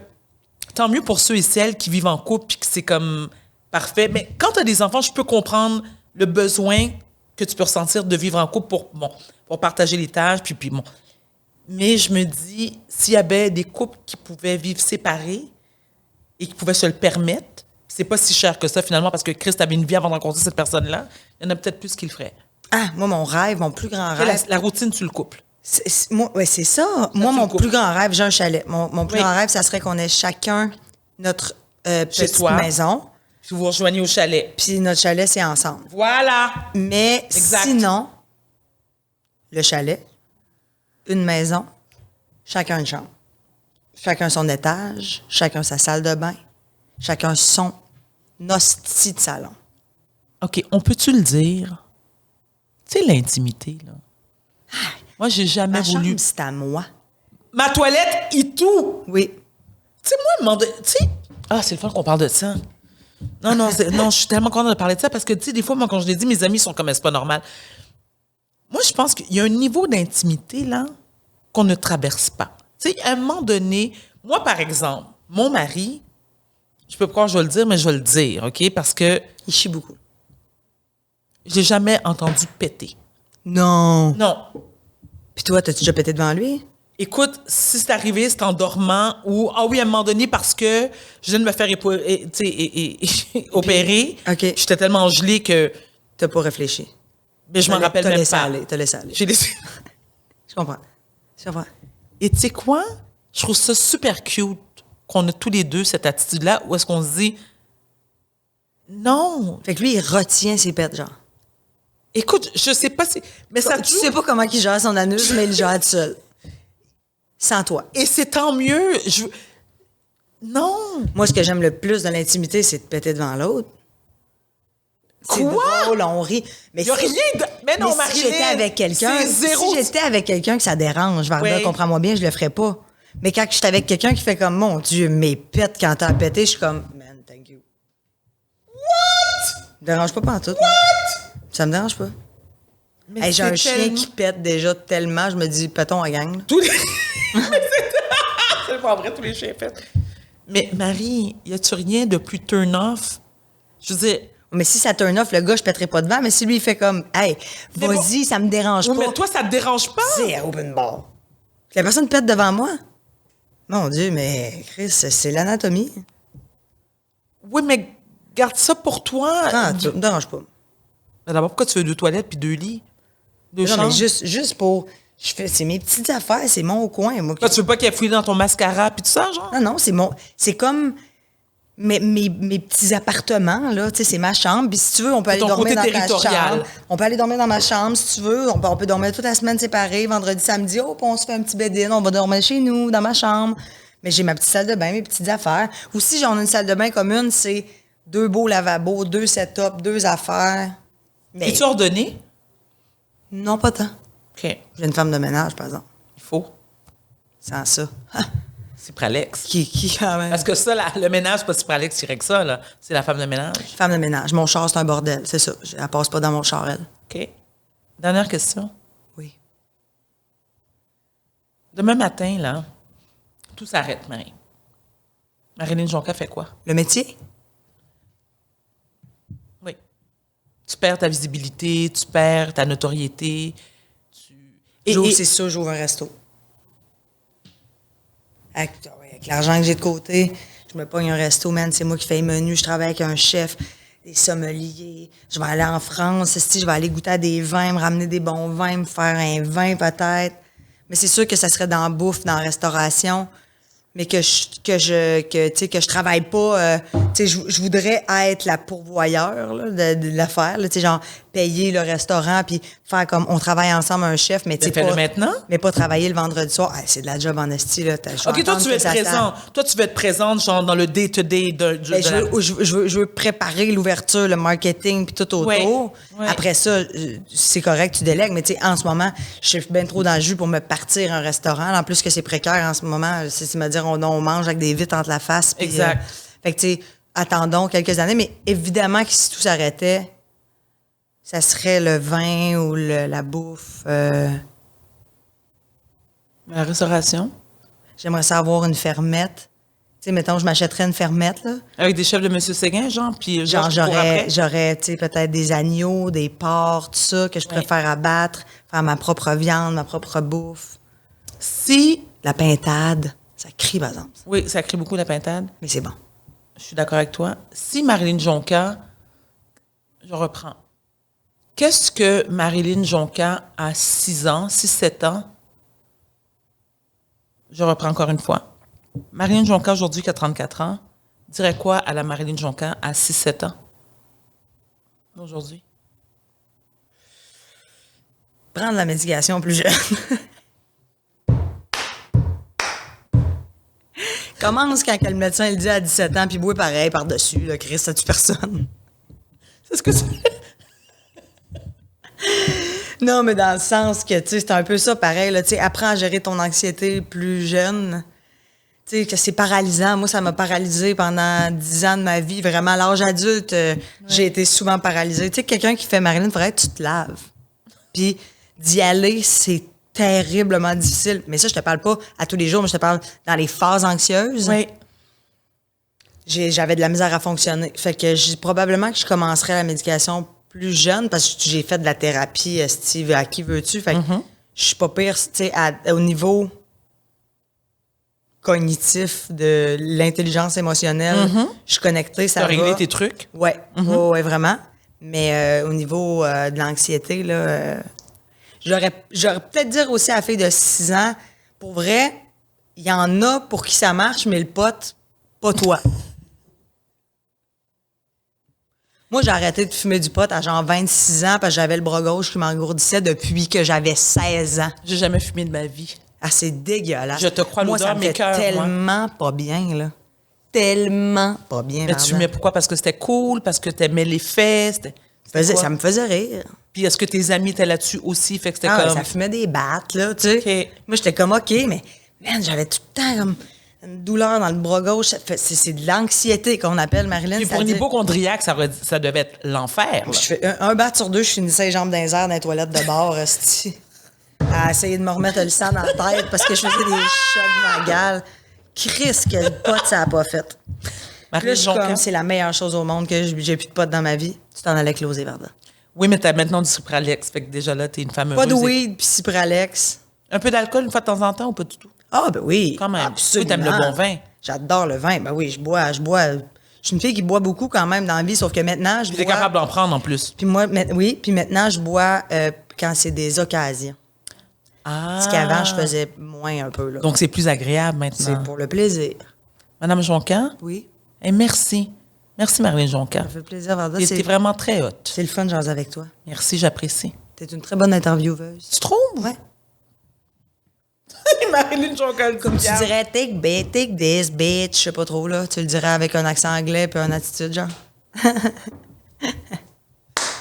S1: tant mieux pour ceux et celles qui vivent en couple puis que c'est comme parfait. Mais quand tu as des enfants, je peux comprendre le besoin que tu peux ressentir de vivre en couple pour partager les tâches. Puis bon. Mais je me dis, s'il y avait des couples qui pouvaient vivre séparés et qui pouvaient se le permettre, c'est pas si cher que ça finalement parce que Christ avait une vie avant de rencontrer cette personne-là, il y en a peut-être plus qui le feraient.
S2: Ah, moi, mon rêve, mon plus grand
S1: La,
S2: rêve...
S1: la routine, tu le couples.
S2: Moi, ouais, c'est ça. Moi, mon
S1: couple.
S2: plus grand rêve, j'ai un chalet. Mon plus
S1: Oui.
S2: grand rêve, ça serait qu'on ait chacun notre petite
S1: toi.
S2: maison.
S1: Puis vous vous rejoignez au chalet.
S2: Puis notre chalet, c'est ensemble.
S1: Voilà!
S2: Mais
S1: Exact.
S2: sinon, le chalet, une maison, chacun une chambre. Chacun son étage, chacun sa salle de bain, chacun son hostie de salon.
S1: OK, on peut-tu le dire? Tu sais, l'intimité, là. Moi, j'ai jamais
S2: Ma
S1: voulu...
S2: chambre, c'est à moi.
S1: Ma toilette et tout!
S2: Oui.
S1: Tu sais, moi, tu sais... Ah, c'est le fun qu'on parle de ça. Non, je suis tellement contente de parler de ça parce que, tu sais, des fois, moi, quand je l'ai dit, mes amis sont comme, c'est pas normal. Moi, je pense qu'il y a un niveau d'intimité, là, qu'on ne traverse pas. Tu sais, à un moment donné, moi, par exemple, mon mari, je peux pas croire que je vais le dire, mais je vais le dire, OK? Parce que
S2: Il chie beaucoup.
S1: j'ai jamais entendu péter.
S2: Non.
S1: Non.
S2: Puis toi, t'as-tu déjà pété devant lui?
S1: Écoute, si c'est arrivé, c'est en dormant ou, ah oui, à un moment donné, parce que je viens de me faire opérer,
S2: OK.
S1: j'étais tellement gelée que
S2: T'as pas réfléchi.
S1: mais je m'en rappelle
S2: T'as
S1: même
S2: laissé
S1: pas.
S2: aller, t'as laissé aller.
S1: J'ai laissé...
S2: Je comprends. Je comprends.
S1: Et tu sais quoi? Je trouve ça super cute qu'on a tous les deux cette attitude-là où est-ce qu'on se dit non.
S2: Fait que lui, il retient ses pets, genre.
S1: Écoute, je sais pas si... Mais ça
S2: Tu sais pas comment il gère son anus, mais il le gère tout seul. Sans toi.
S1: Et c'est tant mieux. Non.
S2: Moi, ce que j'aime le plus dans l'intimité, c'est de péter devant l'autre. C'est
S1: Quoi?
S2: drôle, on rit. Mais
S1: Il y a
S2: si-
S1: rien de... Mais non,
S2: mais si
S1: Marilyn,
S2: j'étais avec quelqu'un,
S1: c'est zéro...
S2: si j'étais avec quelqu'un que ça dérange, Varda,
S1: Oui.
S2: comprends-moi bien, je le ferais pas. Mais quand je suis avec quelqu'un qui fait comme, mon Dieu, mes pets, quand t'as pété, je suis comme, man, thank you.
S1: What?
S2: Ça me dérange pas pantoute. Ça me dérange pas.
S1: Mais
S2: Hey, j'ai un
S1: c'est
S2: chien
S1: tellement-
S2: qui pète déjà tellement, je me dis, pétons à gang. là.
S1: Tous les... c'est pas vrai, tous les chiens faits. Mais Marie, y a-tu rien de plus turn-off? Je veux dire...
S2: Mais si ça turn off, le gars, je pèterai pas devant. Mais si lui, il fait comme, hey,
S1: Mais
S2: vas-y, ça me dérange
S1: Oui,
S2: pas.
S1: mais toi, ça te dérange pas?
S2: C'est open bar. Que la personne pète devant moi. Mon Dieu, mais Chris, c'est l'anatomie.
S1: Oui, mais garde ça pour toi.
S2: Ah, tu me déranges pas.
S1: Mais d'abord, pourquoi tu veux 2 toilettes puis 2 lits? 2
S2: Non,
S1: chambres?
S2: mais juste pour... C'est mes petites affaires, c'est mon coin. Moi,
S1: Toi, tu veux pas qu'elle fouille dans ton mascara puis tout ça, genre?
S2: Non, c'est comme mes petits appartements, là. Tu sais, c'est ma chambre. Puis si tu veux, on peut aller
S1: ton
S2: dormir
S1: côté
S2: dans ta
S1: territorial.
S2: chambre. On peut aller dormir dans ma chambre, si tu veux. On peut dormir toute la semaine séparée. Vendredi, samedi, puis on se fait un petit bed-in. On va dormir chez nous, dans ma chambre. Mais j'ai ma petite salle de bain, mes petites affaires. Ou si j'en ai une salle de bain commune, c'est 2 beaux lavabos, 2 setups, 2 affaires. Mais
S1: Es-tu ordonné?
S2: non, pas tant.
S1: OK.
S2: J'ai une femme de ménage, par exemple.
S1: Il faut.
S2: Sans ça.
S1: C'est Pralex.
S2: Qui quand même?
S1: Parce que ça, le ménage, c'est pas si Pralex dirait que ça, là. C'est la femme de ménage.
S2: Femme de ménage. Mon char, c'est un bordel, c'est ça. Elle passe pas dans mon char, elle.
S1: OK. Dernière question.
S2: Oui.
S1: Demain matin, là, tout s'arrête, Marie. Marilyn Jonca fait quoi?
S2: Le métier?
S1: Oui. Tu perds ta visibilité, tu perds ta notoriété.
S2: C'est ça, j'ouvre un resto. Avec l'argent que j'ai de côté, je me pogne un resto, man. C'est moi qui fais les menus. Je travaille avec un chef, des sommeliers. Je vais aller en France. Je vais aller goûter à des vins, me ramener des bons vins, me faire un vin peut-être. Mais c'est sûr que ça serait dans la bouffe, dans la restauration. Mais que je travaille pas. Je voudrais être la pourvoyeur là, de l'affaire. Là, genre, payer le restaurant puis faire comme on travaille ensemble un chef, mais tu sais
S1: fais-le
S2: pas.
S1: maintenant?
S2: Mais pas travailler le vendredi soir. Ah, c'est de la job en esti, là.
S1: OK, toi, tu veux être présente. Toi, tu veux être présente, genre, dans le day-to-day
S2: je veux préparer l'ouverture, le marketing, puis tout autour.
S1: Ouais, ouais.
S2: Après ça, c'est correct, tu délègues. Mais tu sais, en ce moment, je suis bien trop dans le jus pour me partir un restaurant. En plus que c'est précaire en ce moment, c'est me dire on mange avec des vitres entre la face. Puis,
S1: Exact.
S2: fait que tu sais, attendons quelques années. Mais évidemment que si tout s'arrêtait, ça serait le vin ou la bouffe.
S1: La restauration?
S2: J'aimerais ça avoir une fermette. Tu sais, mettons, je m'achèterais une fermette, là.
S1: Avec des chefs de M. Séguin, genre, puis
S2: Genre,
S1: Georges qui court après?
S2: j'aurais, tu sais, peut-être des agneaux, des porcs, tout ça, que je préfère abattre, faire ma propre viande, ma propre bouffe.
S1: Si...
S2: La pintade, ça crie, par exemple.
S1: Oui, ça crée beaucoup la pintade.
S2: Mais c'est bon.
S1: Je suis d'accord avec toi. Si Marilyn Jonca... Je reprends. Qu'est-ce que Marilyn Jonca a 6 ans, 6-7 ans? Je reprends encore une fois. Marilyn Jonca, aujourd'hui, qui a 34 ans, dirait quoi à la Marilyn Jonca à 6-7 ans? Aujourd'hui?
S2: Prendre la médication plus jeune. Commence quand que le médecin le dit à 17 ans, puis bois pareil par-dessus, là, Chris, ça tue personne.
S1: C'est ce que tu...
S2: Non, mais dans le sens que, tu sais, c'est un peu ça, pareil, là, tu sais, apprends à gérer ton anxiété plus jeune. Tu sais, que c'est paralysant. Moi, ça m'a paralysée pendant 10 ans de ma vie. Vraiment, à l'âge adulte, j'ai été souvent paralysée. Tu sais, quelqu'un qui fait Marilyn, il faudrait que tu te laves. Puis d'y aller, c'est terriblement difficile. Mais ça, je te parle pas à tous les jours, mais je te parle dans les phases anxieuses.
S1: Oui.
S2: J'avais de la misère à fonctionner. Fait que probablement que je commencerais la médication plus jeune parce que j'ai fait de la thérapie, Steve, à qui veux-tu? Fait que je suis pas pire, tu sais, au niveau cognitif de l'intelligence émotionnelle, je suis connectée, ça va.
S1: Tu as réglé tes trucs?
S2: Ouais, ouais, vraiment. Mais au niveau de l'anxiété, là, j'aurais peut-être dire aussi à la fille de 6 ans, pour vrai, il y en a pour qui ça marche, mais le pote, pas toi. Moi, j'ai arrêté de fumer du pot à genre 26 ans parce que j'avais le bras gauche qui m'engourdissait depuis que j'avais 16 ans.
S1: J'ai jamais fumé de ma vie.
S2: Ah, c'est dégueulasse.
S1: Je te crois,
S2: moi,
S1: l'odeur
S2: ça me fait
S1: m'écoeure,
S2: tellement pas bien, là. Tellement pas bien,
S1: Mais tu fumais pourquoi? Parce que c'était cool? Parce que t'aimais les faits?
S2: Ça me faisait rire.
S1: Puis est-ce que tes amis étaient là-dessus aussi? Fait que c'était
S2: Ah,
S1: comme...
S2: ça fumait des battes, là, tu sais.
S1: OK.
S2: Moi, j'étais comme, OK, mais, man, j'avais tout le temps comme une douleur dans le bras gauche. C'est de l'anxiété qu'on appelle, Marilyn.
S1: Puis pour une hypochondriaque, ça devait être l'enfer. Là.
S2: Je fais un bat sur 2, je finissais les jambes dans les airs dans les toilettes de bord, esti. À essayer de me remettre le sang dans la tête parce que je faisais des chocs vagales. Chris, quel pot ça a pas fait. Là, je suis comme, c'est la meilleure chose au monde que j'ai plus de potes dans ma vie. Tu t'en allais closer, Varda.
S1: Oui, mais t'as maintenant du Cipralex. Fait que déjà là, t'es une femme heureuse.
S2: Pas de weed puis Cipralex.
S1: Un peu d'alcool une fois de temps en temps ou pas du tout?
S2: Ah, ben oui.
S1: Quand même.
S2: Absolument.
S1: Oui, t'aimes le bon vin.
S2: J'adore le vin. Ben oui, je bois. Je suis une fille qui boit beaucoup quand même dans la vie, sauf que maintenant, je
S1: Puis t'es
S2: bois.
S1: capable d'en prendre en plus.
S2: Puis moi, oui, puis maintenant, je bois quand c'est des occasions.
S1: Ah.
S2: Parce qu'avant, je faisais moins un peu, là.
S1: Donc, c'est plus agréable
S2: C'est
S1: maintenant.
S2: pour le plaisir.
S1: Madame Jonca?
S2: Oui.
S1: Eh, merci. Merci, Marilyn Jonca.
S2: Ça fait plaisir, Varda.
S1: T'es vraiment très haute.
S2: C'est le fun de jaser avec toi.
S1: Merci, j'apprécie.
S2: T'es une très bonne intervieweuse.
S1: Tu trouves?
S2: Ouais.
S1: Marilyn Jonca,
S2: Comme tu dirais, take this, bitch, je sais pas trop, là. Tu le dirais avec un accent anglais puis une attitude, genre.
S1: Merci,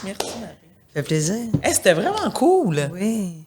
S1: Marie.
S2: Ça fait plaisir.
S1: C'était vraiment cool.
S2: Oui.